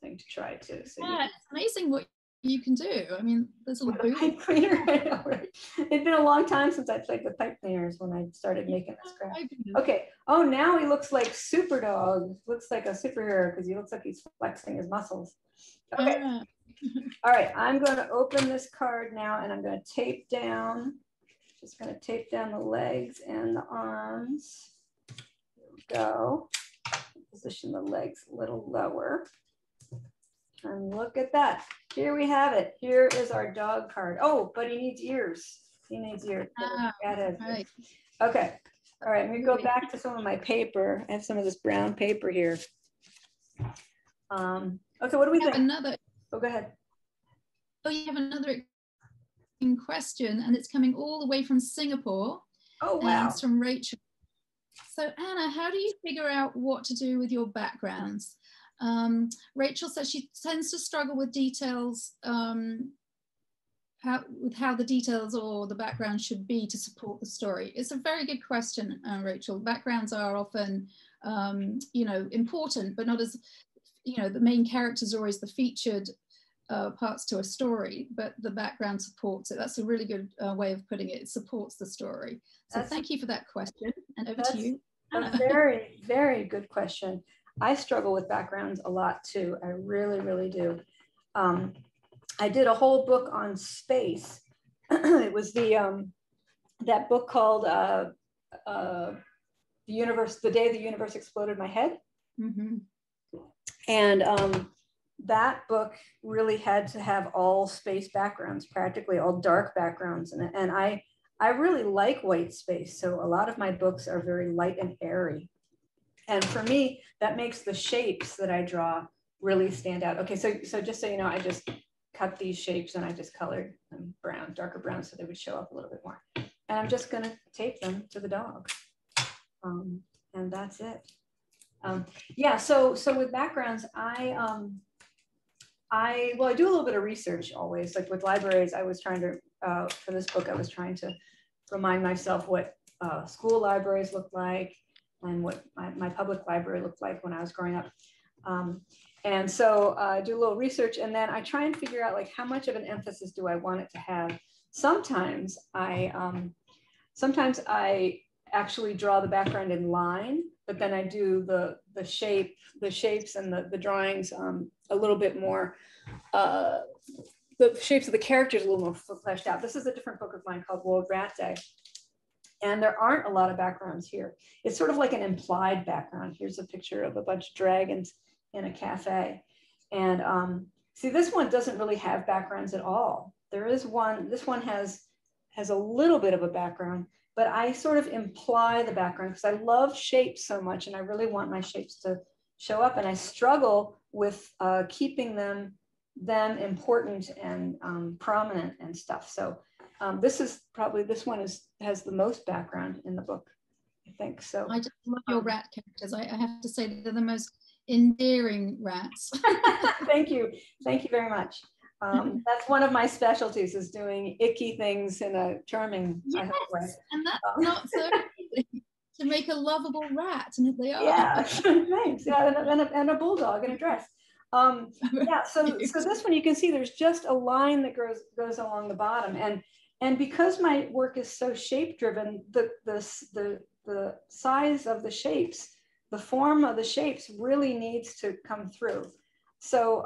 thing to try too. So yeah, it's amazing what you can do. I mean, there's a little pipe cleaner. I know, right? It'd been a long time since I played with pipe cleaners when I started making this crap. Okay. Oh, now he looks like Super Dog. Looks like a superhero because he looks like he's flexing his muscles. Okay. All right. I'm going to open this card now, and I'm going to tape down. Just going to tape down the legs and the arms. There we go. Position the legs a little lower. And look at that. Here we have it. Here is our dog card. Oh, but he needs ears. He needs ears. Right. Okay. All right. I'm going to go back to some of my paper. I have some of this brown paper here. Okay. What do we think? Oh, go ahead. Oh, you have another question, and it's coming all the way from Singapore. Oh, wow. And it's from Rachel. So, Anna, how do you figure out what to do with your backgrounds? Rachel says she tends to struggle with details how the details or the background should be to support the story? It's a very good question, Rachel. Backgrounds are often, you know, important, but not as, you know, the main characters are always the featured parts to a story, but the background supports it. That's a really good way of putting it. It supports the story. So thank you for that question, and over to you, Anna. A very, very good question. I struggle with backgrounds a lot too. I really, really do. I did a whole book on space. It was the that book called The Universe, The Day the Universe Exploded My Head. Mm-hmm. And that book really had to have all space backgrounds, practically all dark backgrounds. And I really like white space. So a lot of my books are very light and airy. And for me, that makes the shapes that I draw really stand out. Okay, so just so you know, I just cut these shapes and I just colored them brown, darker brown, so they would show up a little bit more. And I'm just gonna tape them to the dog. And that's it. Yeah, so with backgrounds, I do a little bit of research always. Like with libraries, I was trying to, for this book, I was trying to remind myself what school libraries looked like and what my public library looked like when I was growing up. And so I do a little research, and then I try and figure out like how much of an emphasis do I want it to have. Sometimes I actually draw the background in line, but then I do the shapes and the drawings a little bit more, the shapes of the characters a little more fleshed out. This is a different book of mine called World Rat Day. And there aren't a lot of backgrounds here. It's sort of like an implied background. Here's a picture of a bunch of dragons in a cafe. And see, this one doesn't really have backgrounds at all. There is one, this one has a little bit of a background, but I sort of imply the background because I love shapes so much and I really want my shapes to show up, and I struggle with keeping them important and prominent and stuff. So this one has the most background in the book, I think. So I just love your rat characters. I have to say they're the most endearing rats. Thank you very much. That's one of my specialties, is doing icky things in a charming, yes, I hope, way. And that's not so easy to make a lovable rat, and they are. Yeah, thanks. Yeah, and a bulldog in a dress. Yeah, so this one you can see there's just a line that goes along the bottom, and because my work is so shape driven, the size of the shapes, the form of the shapes really needs to come through. So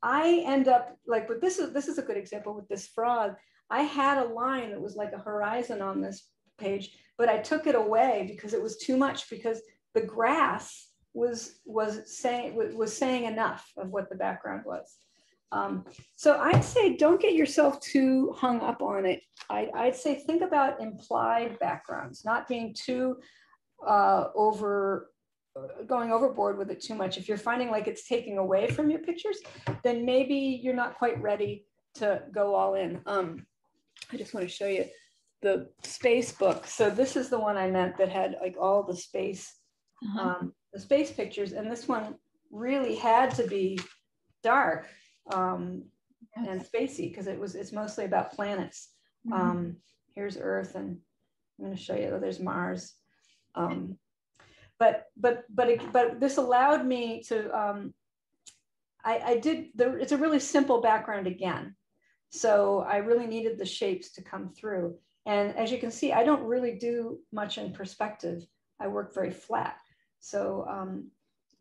I end up like with this is a good example with this frog. I had a line that was like a horizon on this page, but I took it away because it was too much, because the grass was saying enough of what the background was. So I'd say don't get yourself too hung up on it. I'd say think about implied backgrounds, not being too going overboard with it too much. If you're finding like it's taking away from your pictures, then maybe you're not quite ready to go all in. I just want to show you the space book. So this is the one I meant that had like all the space, the space pictures, and this one really had to be dark and spacey because it's mostly about planets. Here's Earth, and I'm going to show you. Oh, there's Mars. But this allowed me to. It's a really simple background again, so I really needed the shapes to come through. And as you can see, I don't really do much in perspective. I work very flat. So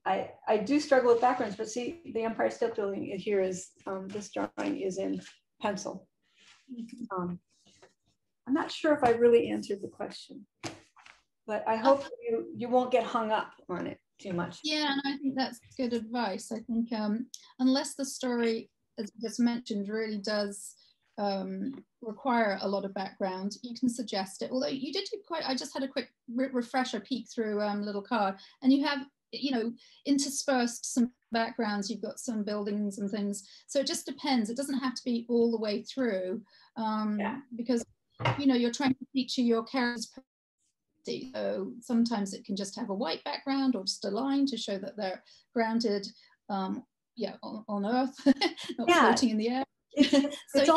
I do struggle with backgrounds, but see, the Empire State Building here is, this drawing is in pencil. I'm not sure if I really answered the question, but I hope you won't get hung up on it too much. Yeah, and I think that's good advice. I think unless the story, as just mentioned, really does require a lot of background, you can suggest it. Although you did do quite, I just had a quick refresher peek through little card, and you have, you know, interspersed some backgrounds. You've got some buildings and things. So it just depends. It doesn't have to be all the way through, because, you know, you're trying to feature your characters. So sometimes it can just have a white background or just a line to show that they're grounded, on Earth, not floating in the air. it's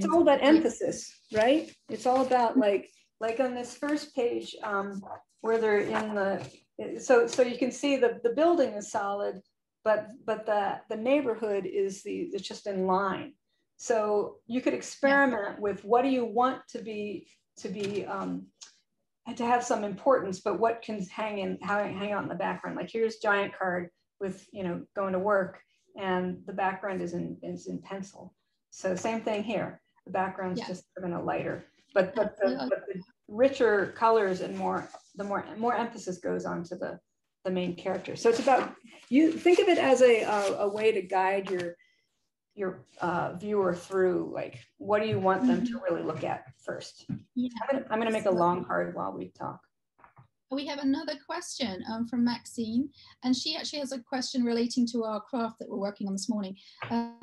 all about emphasis, right? It's all about like on this first page where they're in the, so you can see the building is solid, but the neighborhood is it's just in line. So you could experiment with what do you want to have some importance, but what can hang out in the background. Like here's giant card with, you know, going to work, and the background is in pencil. So same thing here. The background's just kind of lighter, but the richer colors and the more emphasis goes on to the main character. So it's about, you think of it as a way to guide your viewer through, like, what do you want them to really look at first? Yeah. I'm going to make a long card while we talk. We have another question from Maxine, and she actually has a question relating to our craft that we're working on this morning.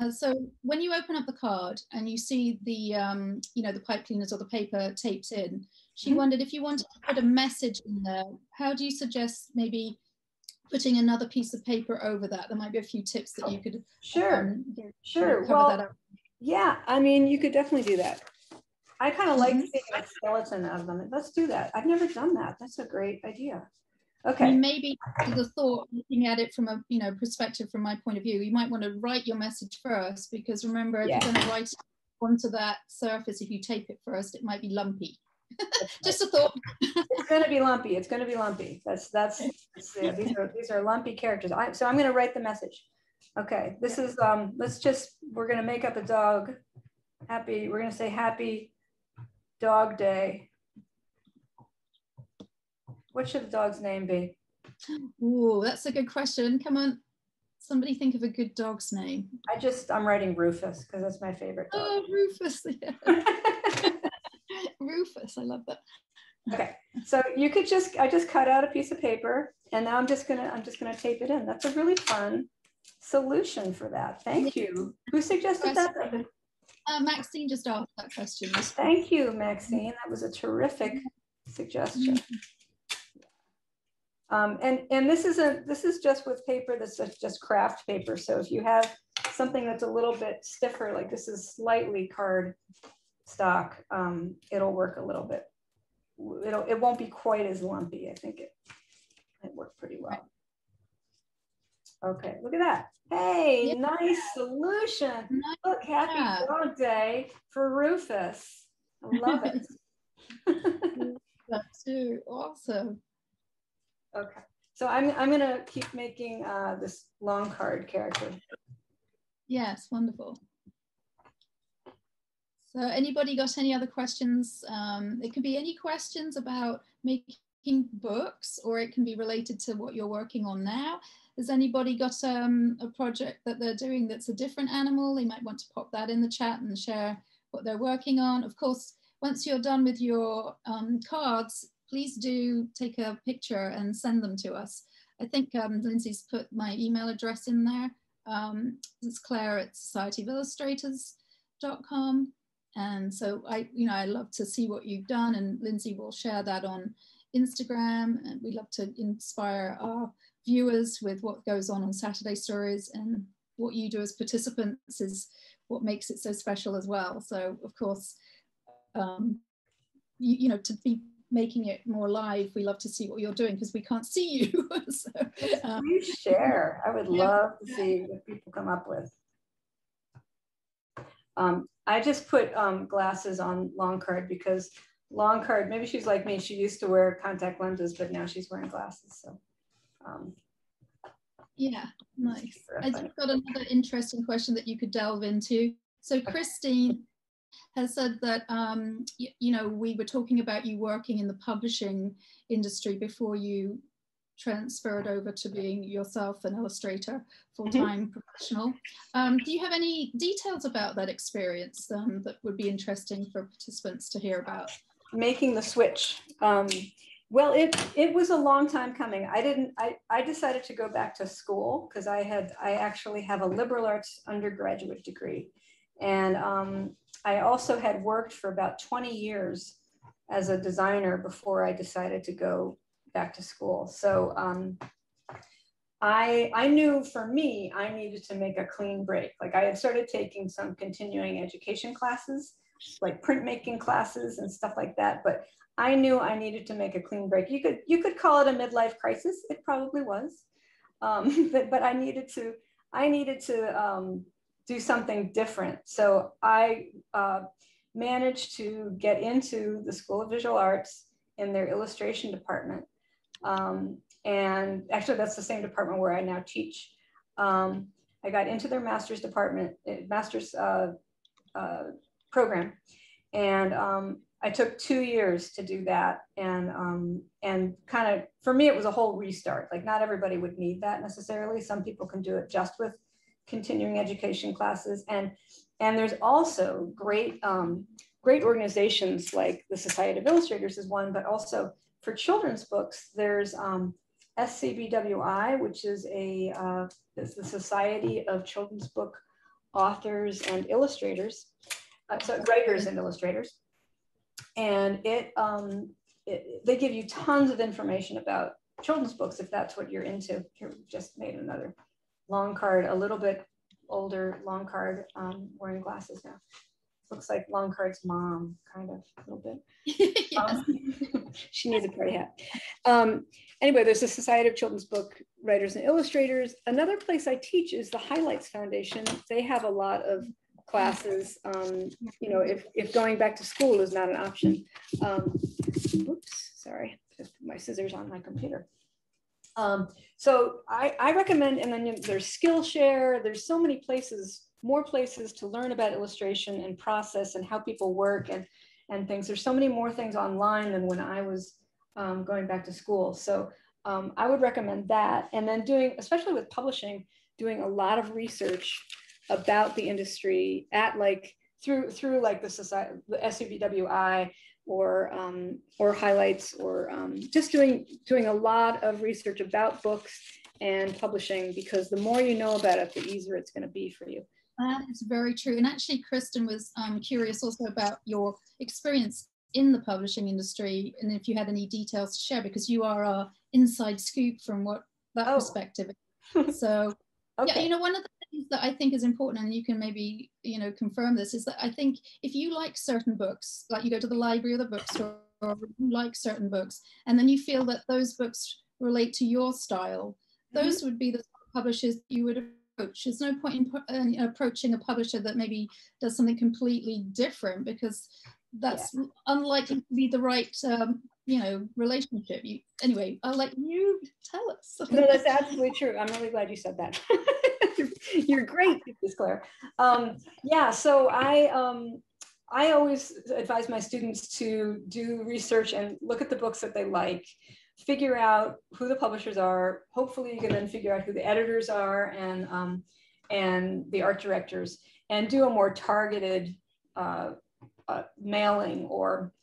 So when you open up the card and you see the, you know, the pipe cleaners or the paper taped in, she wondered if you wanted to put a message in there, how do you suggest maybe putting another piece of paper over that? There might be a few tips that you could sure. cover that up. Yeah, I mean, you could definitely do that. I kind of like seeing a skeleton out of them. Let's do that. I've never done that. That's a great idea. Okay. I mean, maybe the thought, looking at it from a, you know, perspective from my point of view, you might want to write your message first, because remember, if you're going to write onto that surface, if you tape it first, it might be lumpy. Just a thought. It's going to be lumpy. It's going to be lumpy. Yeah, these are lumpy characters. So I'm going to write the message. Okay. This is we're going to make up a dog. We're going to say happy Dog Day. What should the dog's name be? Ooh, that's a good question. Come on, somebody think of a good dog's name. I'm writing Rufus because that's my favorite dog. Oh, Rufus. Yeah. Rufus, I love that. Okay, so you could I just cut out a piece of paper, and now I'm just gonna tape it in. That's a really fun solution for that. Thank you. Who suggested that? Maxine just asked that question. Thank you, Maxine. That was a terrific suggestion. And this is just with paper that's just craft paper. So if you have something that's a little bit stiffer, like this is slightly card stock, it'll work a little bit. It won't be quite as lumpy. I think it worked pretty well. Okay, look at that. Hey, nice solution. Look, happy Dog Day for Rufus. I love it. That too. Awesome. Okay, so I'm gonna keep making this long card character. Yes, wonderful. So anybody got any other questions? It could be any questions about making books, or it can be related to what you're working on now. Has anybody got a project that they're doing that's a different animal? They might want to pop that in the chat and share what they're working on. Of course, once you're done with your cards, please do take a picture and send them to us. I think Lindsay's put my email address in there. It's Claire@societyofillustrators.com. And so I love to see what you've done, and Lindsay will share that on Instagram. And we love to inspire our viewers with what goes on Saturday Stories, and what you do as participants is what makes it so special as well. So of course, you know, to be making it more live, we love to see what you're doing because we can't see you. So, please share. I would love to see what people come up with. I just put glasses on long card because long card, maybe she's like me, she used to wear contact lenses, but now she's wearing glasses. So yeah, nice. I just got another interesting question that you could delve into. So Christine has said that, you know, we were talking about you working in the publishing industry before you transferred over to being yourself an illustrator, full-time professional. Do you have any details about that experience that would be interesting for participants to hear about? Making the switch. Well, it was a long time coming. I decided to go back to school because I actually have a liberal arts undergraduate degree. And I also had worked for about 20 years as a designer before I decided to go back to school. So I knew for me, I needed to make a clean break. Like I had started taking some continuing education classes, like printmaking classes and stuff like that. But I knew I needed to make a clean break. You could call it a midlife crisis. It probably was, but I needed to do something different. So I managed to get into the School of Visual Arts in their illustration department. And actually that's the same department where I now teach. I got into their master's department, master's program. And I took 2 years to do that. And kind of, for me, it was a whole restart. Like not everybody would need that necessarily. Some people can do it just with continuing education classes. And there's also great, great organizations like the Society of Illustrators is one, but also for children's books, there's SCBWI, which is is the Society of Children's Book Authors and Illustrators, so writers and illustrators. And they give you tons of information about children's books if that's what you're into. Here, we've just made another long card, a little bit older long card, wearing glasses now. Looks like Long Card's mom, kind of, a little bit. She needs a party hat. Anyway, there's the Society of Children's Book Writers and Illustrators. Another place I teach is the Highlights Foundation. They have a lot of classes, you know, if going back to school is not an option. Oops, sorry, just put my scissors on my computer. So I recommend, and then there's Skillshare. There's so many places, more places to learn about illustration and process and how people work and things. There's so many more things online than when I was going back to school. So I would recommend that. And then doing, especially with publishing, doing a lot of research about the industry at like through like the society, the SCBWI or Highlights, or just doing a lot of research about books and publishing, because the more you know about it, the easier it's going to be for you. That is very true. And actually, Kristen was curious also about your experience in the publishing industry, and if you had any details to share, because you are our inside scoop from what that perspective is. So, okay. Yeah, you know, one of the things that I think is important, and you can maybe, you know, confirm this, is that I think if you like certain books, like you go to the library or the bookstore, or you like certain books, and then you feel that those books relate to your style, those would be the publishers you would approach. There's no point in approaching a publisher that maybe does something completely different, because that's unlikely to be the right you know, relationship. Anyway, I'll let you tell us. No, that's absolutely true. I'm really glad you said that. You're great at this, Claire. Yeah, so I always advise my students to do research and look at the books that they like, figure out who the publishers are. Hopefully you can then figure out who the editors are and the art directors, and do a more targeted mailing or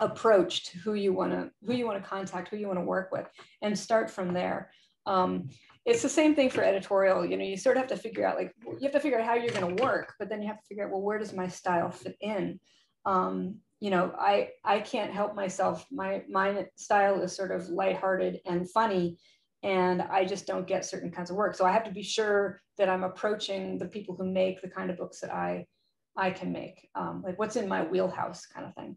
approach to who you want to contact, who you want to work with, and start from there. It's the same thing for editorial. You know, you sort of have to figure out, like, you have to figure out how you're going to work, but then you have to figure out, well, where does my style fit in? You know, I can't help myself. My style is sort of lighthearted and funny, and I just don't get certain kinds of work. So I have to be sure that I'm approaching the people who make the kind of books that I can make, like what's in my wheelhouse kind of thing.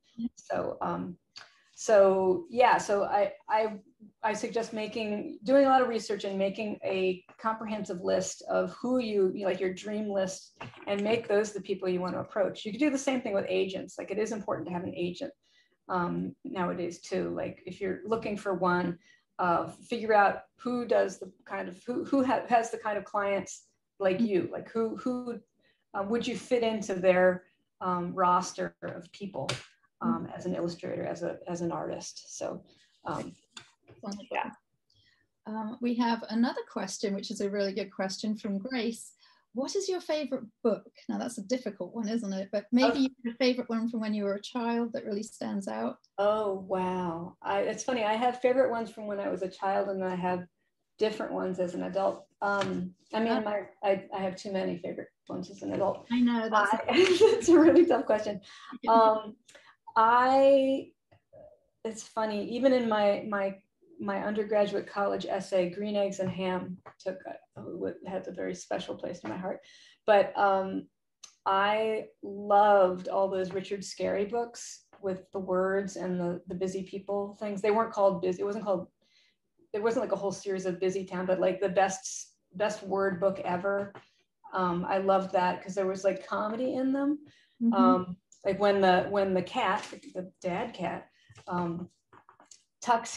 So yeah, so I suggest doing a lot of research and making a comprehensive list of who you like, your dream list, and make those the people you want to approach. You can do the same thing with agents. Like, it is important to have an agent nowadays too. Like, if you're looking for one, figure out who does the kind of, who has the kind of clients like you, like who would you fit into their roster of people as an illustrator, as an artist. So yeah. We have another question, which is a really good question from Grace. What is your favorite book? Now, that's a difficult one, isn't it? But maybe your favorite one from when you were a child that really stands out. Oh, wow. It's funny. I have favorite ones from when I was a child, and then I have different ones as an adult. I mean, I have too many favorite ones as an adult. I know. It's a really tough question. It's funny, even in my my undergraduate college essay, Green Eggs and Ham, had a very special place in my heart. But I loved all those Richard Scarry books with the words and the busy people things. They weren't called busy. It wasn't like a whole series of Busy Town, but like the best word book ever. I loved that because there was like comedy in them. Mm-hmm. Like when the cat, the dad cat, tucks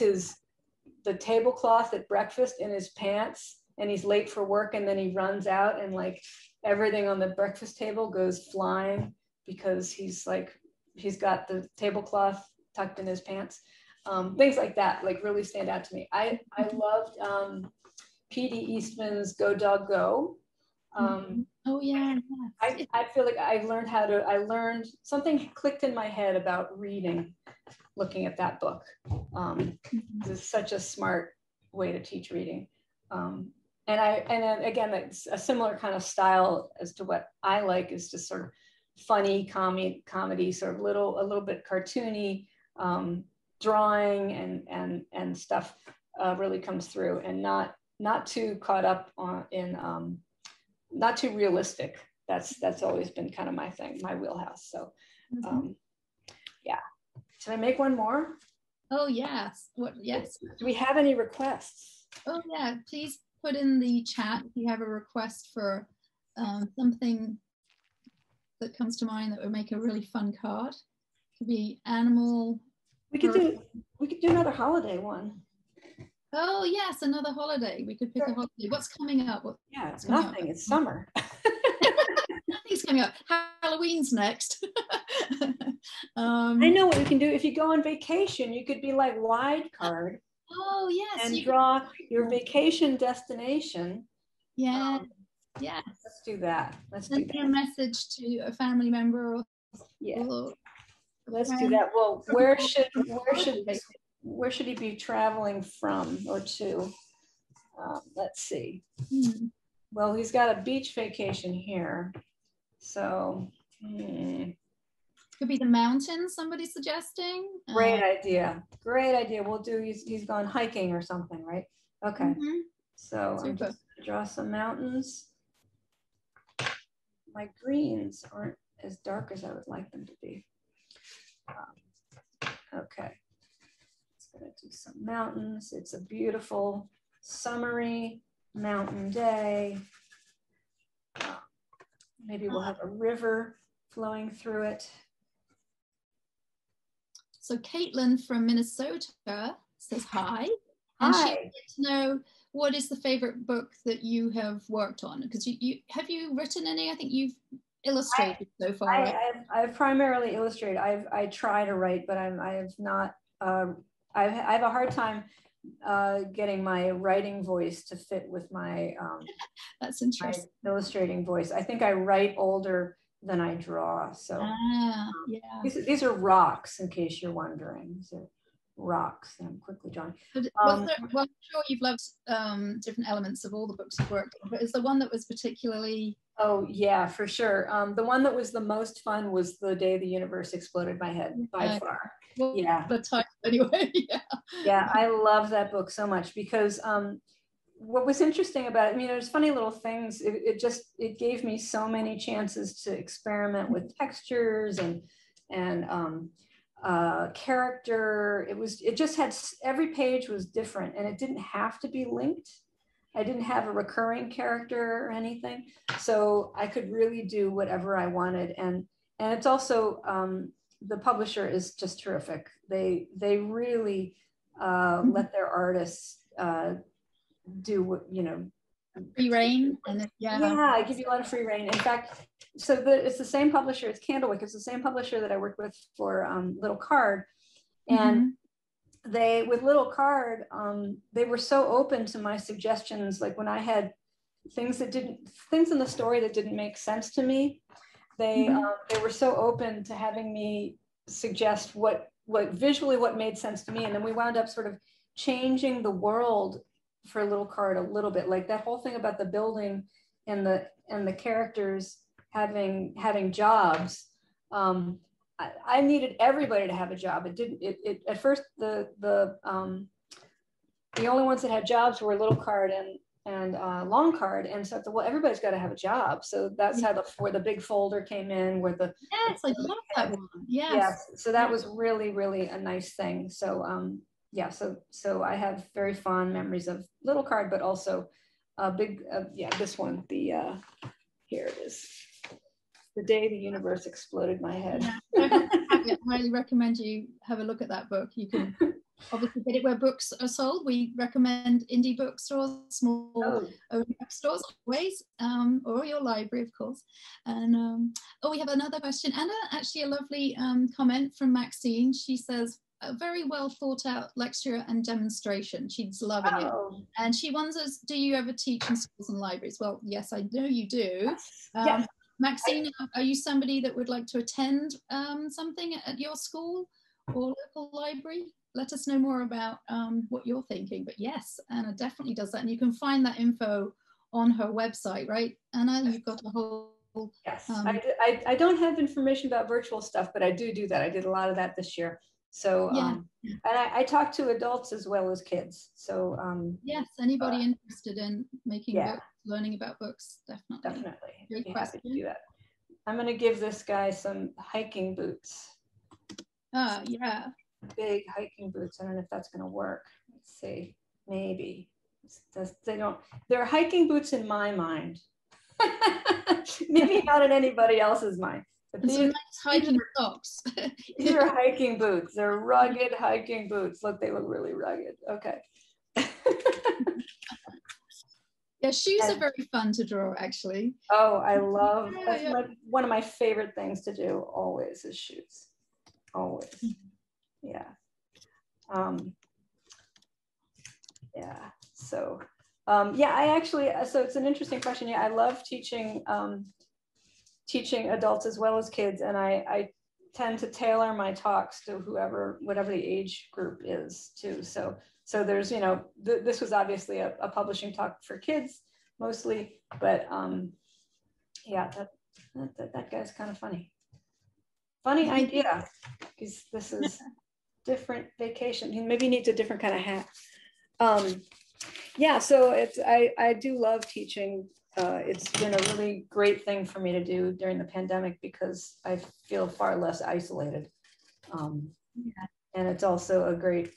the tablecloth at breakfast in his pants, and he's late for work, and then he runs out and like everything on the breakfast table goes flying because he's got the tablecloth tucked in his pants. Things like that like really stand out to me. I loved P.D. Eastman's Go Dog Go. Oh yeah. I feel like I learned something clicked in my head about reading, looking at that book. It's such a smart way to teach reading. And again, it's a similar kind of style as to what I like, is just sort of funny comedy, sort of a little bit cartoony, drawing and stuff really comes through, and not too caught up in not too realistic. That's always been kind of my thing, my wheelhouse. So yeah. Should I make one more? Oh yes. Yes. Do we have any requests? Oh yeah, please put in the chat if you have a request for something that comes to mind that would make a really fun card. It could be animal. We could do another holiday one. Oh yes, another holiday. We could pick a holiday. What's coming up? It's nothing. Up? It's summer. Nothing's coming up. Halloween's next. I know what we can do. If you go on vacation, you could be like Wide Card. Oh yes. And draw your vacation destination. Yeah. Yeah. Let's do that. Let's send a message to a family member or let's do that. Well, where should he be traveling from or to? Let's see. Well, he's got a beach vacation here. So could be the mountains, somebody's suggesting. Great idea. Great idea. We'll do, he's gone hiking or something, right? Okay. So I'm just gonna draw some mountains. My greens aren't as dark as I would like them to be. Okay. It's gonna do some mountains. It's a beautiful summery mountain day. Maybe we'll have a river flowing through it. So Caitlin from Minnesota says hi. And she wants to know, what is the favorite book that you have worked on? Because you have you written any? I think you've illustrated so far. Right? I've primarily illustrated. I try to write, but I have not. I have a hard time getting my writing voice to fit with my that's interesting. My illustrating voice. I think I write older than I draw. So these are rocks, in case you're wondering. These are rocks that I'm quickly drawing. Well, I'm sure you've loved different elements of all the books you've worked on, but is the one that was particularly... Oh yeah, for sure. The one that was the most fun was The Day the Universe Exploded My Head, by far. Well, the title anyway. Yeah, I love that book so much because what was interesting about it, I mean, there's funny little things. It gave me so many chances to experiment with textures and character. It just had, every page was different, and it didn't have to be linked. I didn't have a recurring character or anything, so I could really do whatever I wanted. And it's also the publisher is just terrific. They really let their artists do what, free reign. And I give you a lot of free reign. In fact, so it's the same publisher. It's Candlewick. It's the same publisher that I worked with for Little Card, and they, with Little Card, they were so open to my suggestions. Like when I had things in the story that didn't make sense to me, they were so open to having me suggest what visually what made sense to me, and then we wound up sort of changing the world for Little Card a little bit. Like that whole thing about the building and the characters having jobs. I needed everybody to have a job. It didn't. At first the the only ones that had jobs were little card and long card. And so I thought, well, everybody's got to have a job. So that's how where the big folder came in, where the yes, I love that one. Yes. Yes. So that was really, really a nice thing. So yeah, so I have very fond memories of little card, but also a big yeah, this one, the here it is. The Day the Universe Exploded My Head. Yeah. I highly recommend you have a look at that book. You can obviously get it where books are sold. We recommend indie bookstores, small bookstores always, or your library, of course. And oh, we have another question. Anna, actually a lovely comment from Maxine. She says, a very well thought out lecture and demonstration. She's loving it. And she wonders, do you ever teach in schools and libraries? Well, yes, I know you do. Yes. Maxine, are you somebody that would like to attend something at your school or local library? Let us know more about what you're thinking. But yes, Anna definitely does that. And you can find that info on her website, right? Anna, you've got a whole... Yes, I don't have information about virtual stuff, but I do that. I did a lot of that this year. So, yeah. And I talk to adults as well as kids. So, yes, anybody interested in making books, learning about books, definitely. Great question. Happy to do that. I'm going to give this guy some hiking boots. Yeah. Big hiking boots. I don't know if that's going to work. Let's see. Maybe. They're hiking boots in my mind. Maybe not in anybody else's mind. But these, nice hiking socks. These are hiking boots. They're rugged hiking boots. Look, they look really rugged. Okay. Yeah, shoes are very fun to draw, actually. Oh, I love, one of my favorite things to do always is shoes. Always. Yeah. Yeah. So, yeah, I actually, so it's an interesting question. Yeah, I love teaching, teaching adults as well as kids. And I tend to tailor my talks to whatever the age group is too. So there's, you know, this was obviously a publishing talk for kids mostly, but yeah, that guy's kind of funny. Funny idea, because this is different vacation. He maybe needs a different kind of hat. Yeah, so I do love teaching. It's been a really great thing for me to do during the pandemic because I feel far less isolated. And it's also a great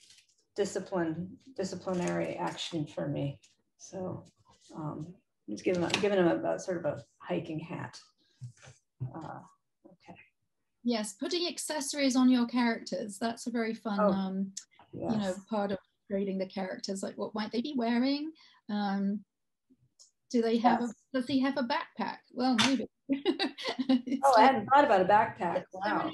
disciplinary action for me. So I'm just giving him a sort of a hiking hat. Okay. Yes, putting accessories on your characters. That's a very fun, yes. You know, part of creating the characters. Like, what might they be wearing? Do they have does he have a backpack? Well, maybe. I hadn't thought about a backpack. Wow.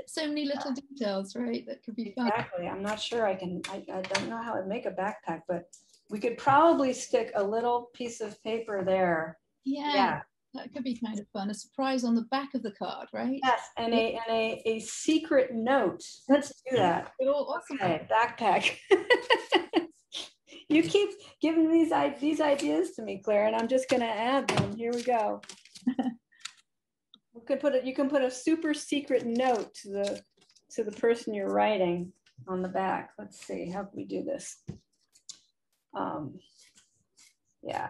So many little details, right? That could be fun. Exactly. I'm not sure I don't know how I'd make a backpack, but we could probably stick a little piece of paper there. Yeah. That could be kind of fun. A surprise on the back of the card, right? Yes, and a secret note. Let's do that. Oh, awesome. Okay, backpack. You keep giving these ideas to me, Claire, and I'm just going to add them. Here we go. You can put a super secret note to the person you're writing on the back. Let's see, how can we do this? Yeah.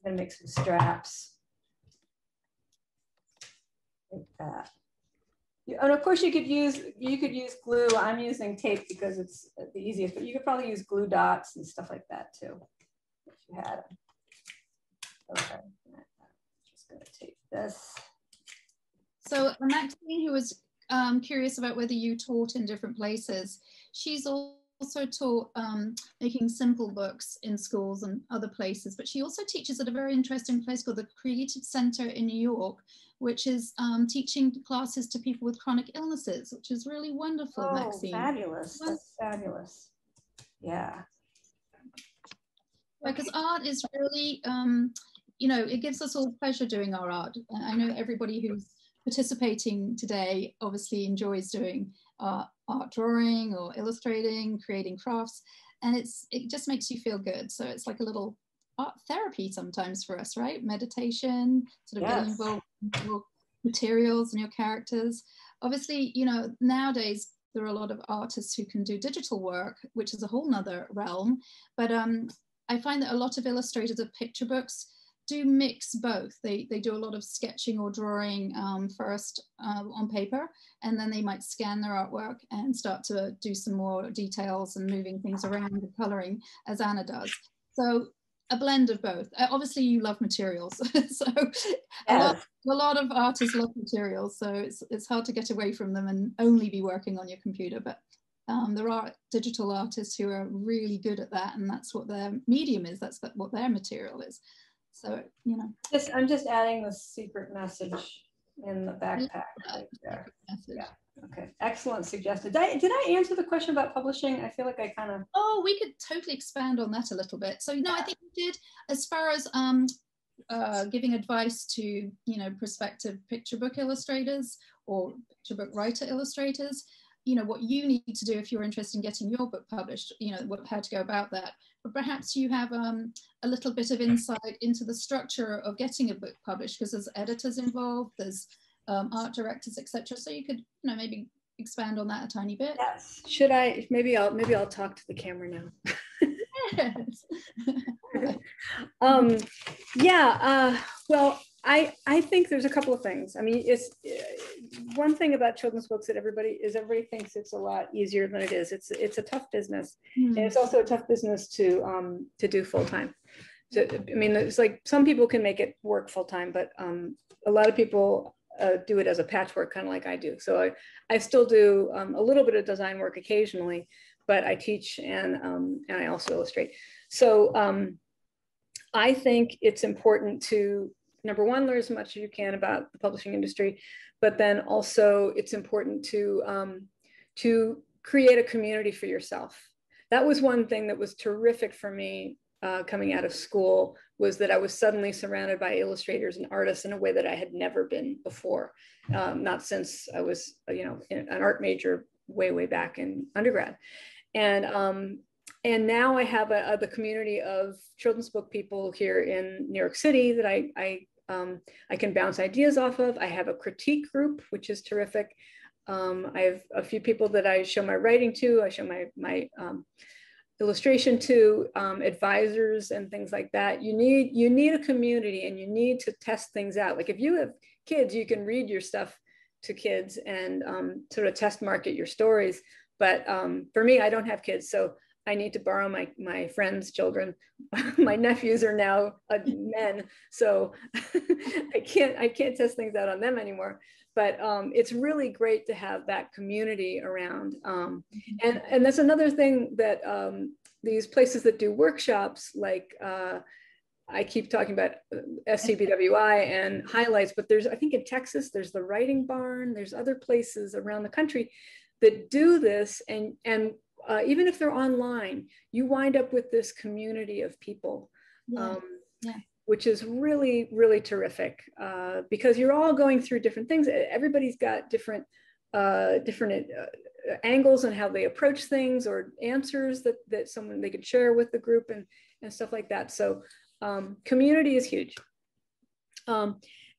I'm gonna make some straps like that. And of course you could use glue. I'm using tape because it's the easiest, but you could probably use glue dots and stuff like that too, if you had them. Okay, just gonna tape this. So Maxine, who was curious about whether you taught in different places, she's also taught making simple books in schools and other places, but she also teaches at a very interesting place called the Creative Center in New York, which is teaching classes to people with chronic illnesses, which is really wonderful, Maxine. Fabulous. That's fabulous. Yeah. Because art is really, you know, it gives us all pleasure doing our art. I know everybody who's participating today obviously enjoys doing art drawing or illustrating, creating crafts, and it just makes you feel good. So it's like a little art therapy sometimes for us, right? Meditation, sort of getting involved in your materials and your characters. Obviously, you know, nowadays there are a lot of artists who can do digital work, which is a whole nother realm. But I find that a lot of illustrators of picture books do mix both. They do a lot of sketching or drawing first on paper, and then they might scan their artwork and start to do some more details and moving things around with coloring, as Anna does. So a blend of both. Obviously you love materials, so Yes. a lot of artists love materials, so it's hard to get away from them and only be working on your computer. But there are digital artists who are really good at that, and that's what their medium is, that's what their material is. So, you know. I'm just adding the secret message in the backpack right there. Yeah. Okay. Excellent suggestion. Did I answer the question about publishing? I feel like I kind of. Oh, we could totally expand on that a little bit. So, no, I think you did. As far as giving advice to, you know, prospective picture book illustrators or picture book writer illustrators, you know, what you need to do if you're interested in getting your book published, you know, how to go about that. But perhaps you have a little bit of insight into the structure of getting a book published, because there's editors involved, there's art directors, etc. So you could, you know, maybe expand on that a tiny bit. Yes. Should I? Maybe I'll talk to the camera now. Yes. Well, I think there's a couple of things. I mean, it's one thing about children's books that everybody thinks it's a lot easier than it is. It's a tough business, and it's also a tough business to do full time. So, I mean, it's like some people can make it work full time, but a lot of people do it as a patchwork, kind of like I do. So I still do a little bit of design work occasionally, but I teach and I also illustrate. So I think it's important to, number one, learn as much as you can about the publishing industry, but then also it's important to create a community for yourself. That was one thing that was terrific for me coming out of school, was that I was suddenly surrounded by illustrators and artists in a way that I had never been before. Not since I was, you know, an art major way back in undergrad. And now I have the community of children's book people here in New York City that I can bounce ideas off of. I have a critique group, which is terrific. I have a few people that I show my writing to. I show my illustration to, advisors and things like that. You need a community, and you need to test things out. Like if you have kids, you can read your stuff to kids and sort of test market your stories. But for me, I don't have kids, so I need to borrow my friends' children. My nephews are now men, so I can't test things out on them anymore. But it's really great to have that community around. And that's another thing that these places that do workshops, like I keep talking about SCBWI and Highlights, but I think in Texas, there's the Writing Barn, there's other places around the country that do this, and even if they're online, you wind up with this community of people, which is really, really terrific, because you're all going through different things. Everybody's got different angles on how they approach things, or answers that they could share with the group and stuff like that. So community is huge.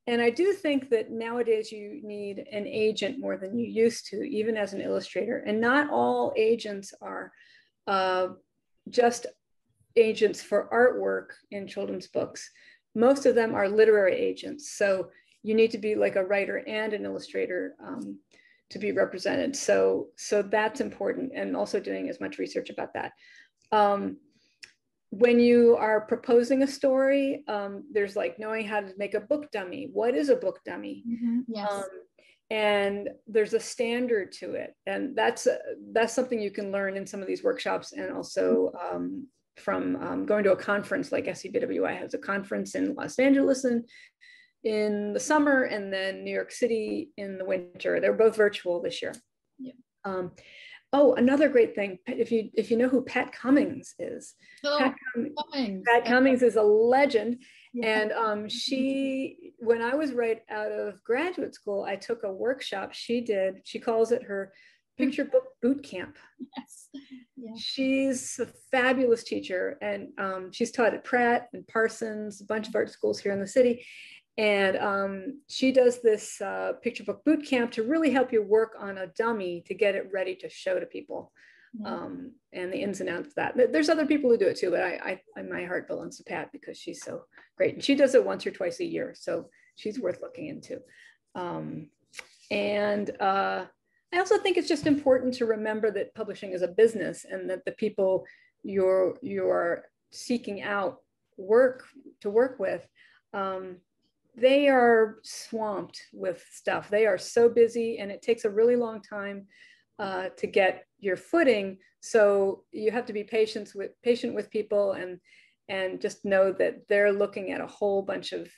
And I do think that nowadays you need an agent more than you used to, even as an illustrator. And not all agents are just agents for artwork in children's books. Most of them are literary agents. So you need to be like a writer and an illustrator to be represented. So that's important, and also doing as much research about that. When you are proposing a story, there's like knowing how to make a book dummy. What is a book dummy? Yes. And there's a standard to it. And that's something you can learn in some of these workshops, and also from going to a conference. Like SCBWI has a conference in Los Angeles in the summer, and then New York City in the winter. They're both virtual this year. Yeah. Oh, another great thing, if you know who Pat Cummings is. Oh, Pat Cummings is a legend. Yeah. And when I was right out of graduate school, I took a workshop she calls it her picture book boot camp. Yes. Yeah. She's a fabulous teacher, and she's taught at Pratt and Parsons, a bunch of art schools here in the city. And she does this picture book boot camp to really help you work on a dummy to get it ready to show to people. And the ins and outs of that. There's other people who do it too, but my heart belongs to Pat because she's so great. And she does it once or twice a year, so she's worth looking into. I also think it's just important to remember that publishing is a business, and that the people you're seeking out to work with, they are swamped with stuff. They are so busy, and it takes a really long time to get your footing. So you have to be patient with people, and just know that they're looking at a whole bunch of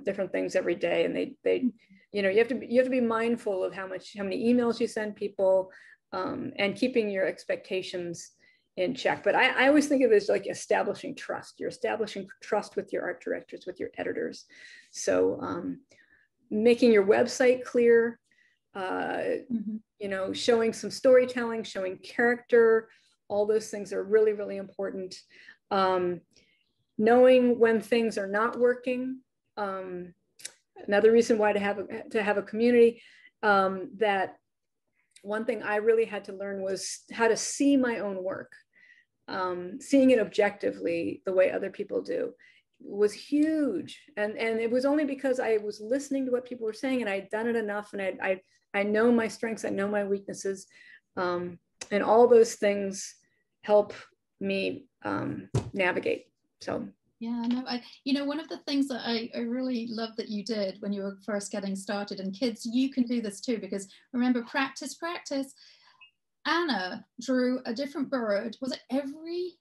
different things every day, and they you know, you have to be mindful of how many emails you send people, and keeping your expectations in check. But I always think of it as like establishing trust. You're establishing trust with your art directors, with your editors. So making your website clear, you know, showing some storytelling, showing character, all those things are really, really important. Knowing when things are not working. Another reason why to have a community, that one thing I really had to learn was how to see my own work. Seeing it objectively the way other people do was huge. And it was only because I was listening to what people were saying, and I'd done it enough, and I know my strengths, I know my weaknesses, and all those things help me navigate. So. Yeah, no, you know, one of the things that I really love that you did when you were first getting started, and kids, you can do this too, because remember, practice. Anna drew a different bird. Was it every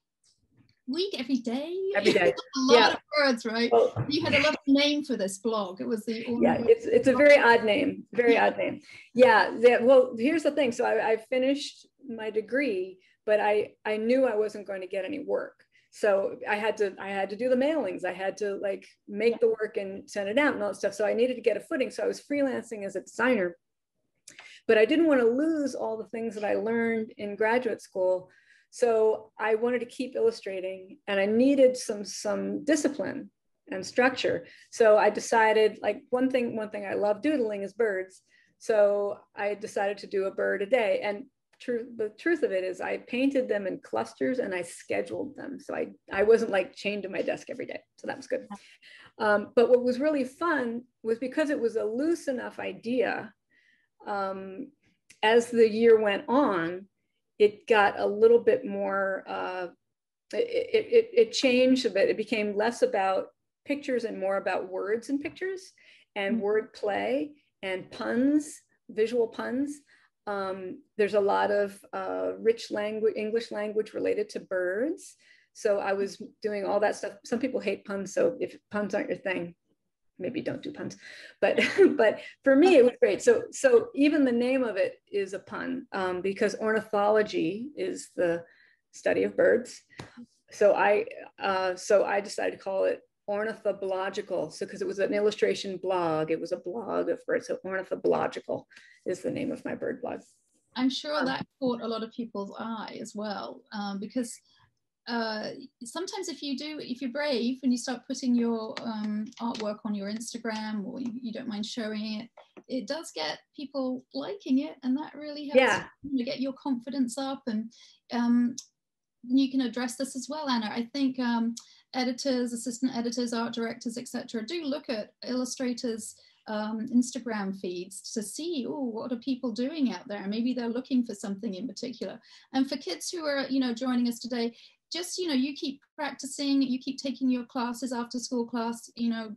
week, every day? Every day. A lot of birds, right? Well, you had a lovely name for this blog. It was the it's a very odd name. Odd name. Yeah. Well, here's the thing. So I finished my degree, but I knew I wasn't going to get any work. So I had to do the mailings. I had to like make the work and send it out and all that stuff. So I needed to get a footing. So I was freelancing as a designer, but I didn't want to lose all the things that I learned in graduate school. So I wanted to keep illustrating, and I needed some discipline and structure. So I decided, like, one thing I love doodling is birds. So I decided to do a bird a day. And the truth of it is I painted them in clusters and I scheduled them. So I wasn't like chained to my desk every day. So that was good. But what was really fun was because it was a loose enough idea, as the year went on, it got a little bit more, it changed a bit. It became less about pictures and more about words and pictures and word play and puns, visual puns. There's a lot of rich language, English language related to birds. So I was doing all that stuff. Some people hate puns, so if puns aren't your thing, maybe don't do puns. But for me, it was great. So even the name of it is a pun, because ornithology is the study of birds. So I decided to call it Ornithoblogical. So because it was an illustration blog, it was a blog of birds. So Ornithoblogical is the name of my bird blog. I'm sure that caught a lot of people's eye as well, because sometimes if you're brave and you start putting your artwork on your Instagram, or you don't mind showing it, it does get people liking it, and that really helps you get your confidence up. And you can address this as well, Anna. I think editors, assistant editors, art directors, etc., do look at illustrators' Instagram feeds to see, what are people doing out there? Maybe they're looking for something in particular. And for kids who are, joining us today, just, you keep practicing, you keep taking your classes, after school class,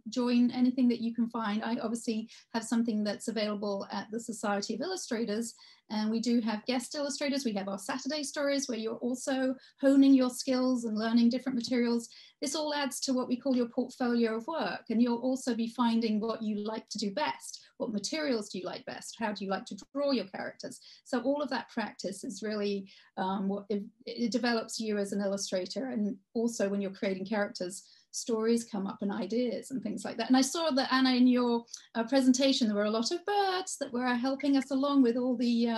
join anything that you can find. I obviously have something that's available at the Society of Illustrators, and we do have guest illustrators. We have our Saturday stories where you're also honing your skills and learning different materials. This all adds to what we call your portfolio of work, and you'll also be finding what you like to do best. What materials do you like best? How do you like to draw your characters? So all of that practice is really what it develops you as an illustrator, and also when you're creating characters, stories come up and ideas and things like that. And I saw that, Anna, in your presentation, there were a lot of birds that were helping us along with all the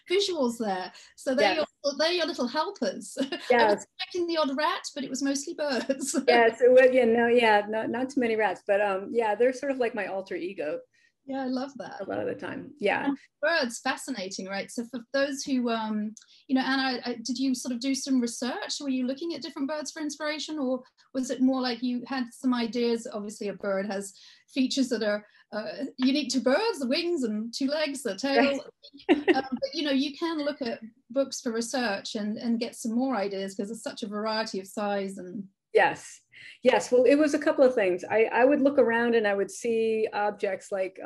visuals there. So they're, Yes. they're your little helpers. Yes. I was expecting the odd rat, but it was mostly birds. Yes, it was, yeah, not too many rats, but yeah, they're sort of like my alter ego. Yeah, I love that. A lot of the time. Yeah. And birds, fascinating, right? So for those who, you know, Anna, did you sort of do some research? Were you looking at different birds for inspiration, or was it more like you had some ideas? Obviously, a bird has features that are unique to birds, the wings and two legs, the tail. But, you know, you can look at books for research and get some more ideas because there's such a variety of size and. Yes. Yes. Well, it was a couple of things. I would look around and I would see objects like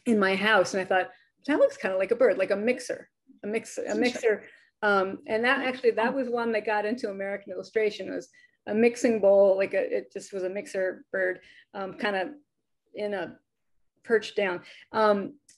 in my house, and I thought, that looks kind of like a bird, like a mixer. And that was one that got into American Illustration. It was a mixing bowl, like it just was a mixer bird, kind of in a perched down.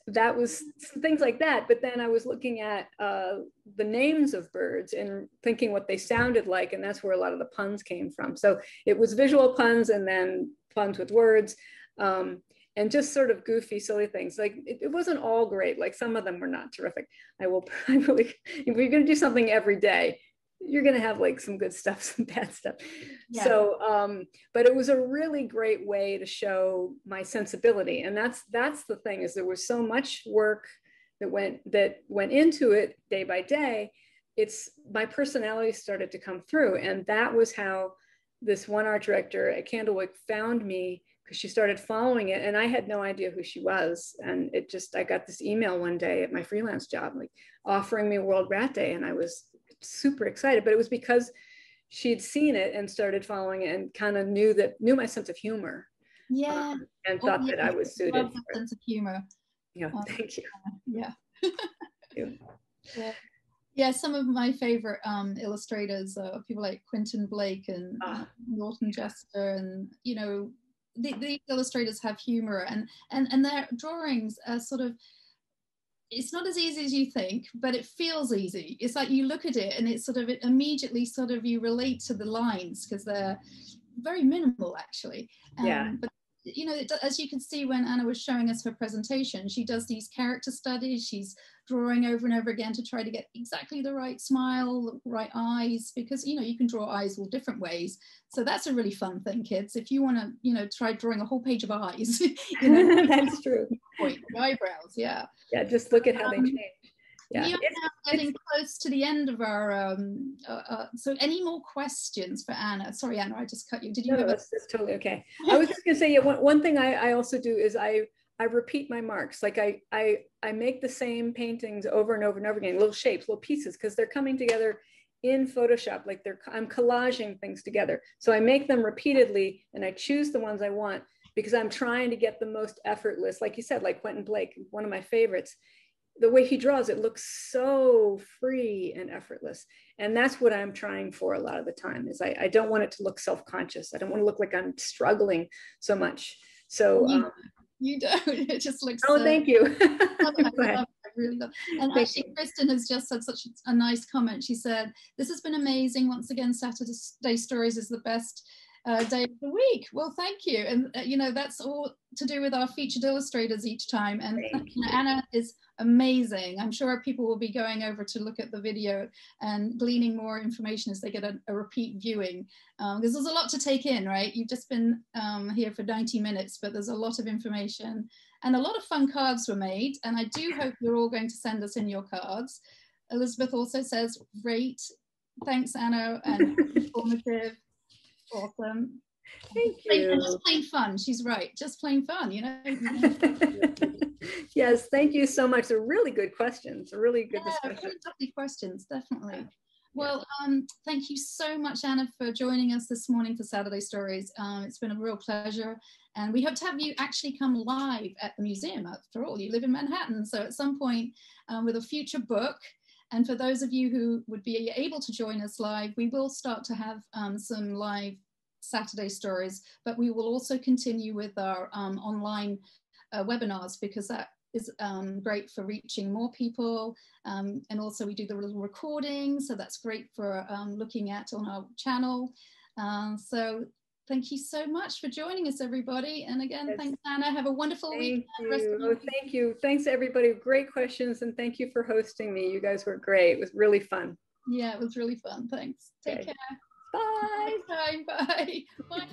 That was things like that. But then I was looking at the names of birds and thinking what they sounded like. And that's where a lot of the puns came from. So it was visual puns and then puns with words, and just sort of goofy, silly things. Like it wasn't all great. Like some of them were not terrific. I really, if you're going to do something every day, you're going to have like some good stuff, some bad stuff. Yeah. So, but it was a really great way to show my sensibility. And that's the thing, is there was so much work that went into it day by day. My personality started to come through. And that was how this one art director at Candlewick found me, because she started following it and I had no idea who she was. And I got this email one day at my freelance job, like offering me World Rat Day. And I was super excited, but it was because she'd seen it and started following it and kind of knew my sense of humor. Yeah. And thought that I was suited. Love that sense of humor. Yeah, thank you. Yeah. Thank you. Yeah, some of my favorite illustrators are people like Quentin Blake and Norton Jester, and you know, these illustrators have humor, and their drawings are sort of, it's not as easy as you think, but it feels easy. It's like you look at it and it's sort of, it immediately sort of, you relate to the lines because they're very minimal actually. Yeah. But you know, as you can see when Anna was showing us her presentation, she does these character studies. She's drawing over and over again to try to get exactly the right smile, the right eyes, because, you know, you can draw eyes all different ways. So that's a really fun thing, kids. If you want to, you know, try drawing a whole page of eyes, you know, that's true. Point the eyebrows, yeah. Yeah, just look at how they change. Yeah. We are now getting close to the end of our, so any more questions for Anna? Sorry, Anna, I just cut you. Did you have that's totally okay. I was just gonna say, yeah, one thing I also do is I repeat my marks. Like I make the same paintings over and over and over again, little shapes, little pieces, because they're coming together in Photoshop. Like I'm collaging things together. So I make them repeatedly and I choose the ones I want because I'm trying to get the most effortless, like you said, like Quentin Blake, one of my favorites. The way he draws, it looks so free and effortless. And that's what I'm trying for a lot of the time, is I don't want it to look self-conscious. I don't want to look like I'm struggling so much. So you don't, it just looks thank you. I really love it. And actually Kristen has just said such a nice comment. She said, this has been amazing. Once again, Saturday Stories is the best day of the week. Well, thank you. And you know, that's all to do with our featured illustrators each time. And you know, Anna is amazing. I'm sure people will be going over to look at the video and gleaning more information as they get a repeat viewing, because there's a lot to take in, right? You've just been here for 90 minutes, but there's a lot of information and a lot of fun cards were made. And I do hope you're all going to send us in your cards. Elizabeth also says, great. Thanks, Anna, and informative. Awesome. Thank you. Just plain fun. She's right. Just plain fun, you know. Yes, thank you so much. They're really good questions. A really good discussion. Really lovely questions, definitely. Well, thank you so much, Anna, for joining us this morning for Saturday Stories. It's been a real pleasure. And we hope to have you actually come live at the museum. After all, you live in Manhattan. So at some point with a future book, and for those of you who would be able to join us live, we will start to have some live Saturday Stories, but we will also continue with our online webinars, because that is great for reaching more people. And also we do the little recording, so that's great for looking at on our channel. So thank you so much for joining us, everybody. And again, Yes. Thanks, Anna. Have a wonderful weekend. Thank you. Thanks, everybody. Great questions. And thank you for hosting me. You guys were great. It was really fun. Yeah, it was really fun. Thanks. Take care. Bye. Bye. Bye. Bye.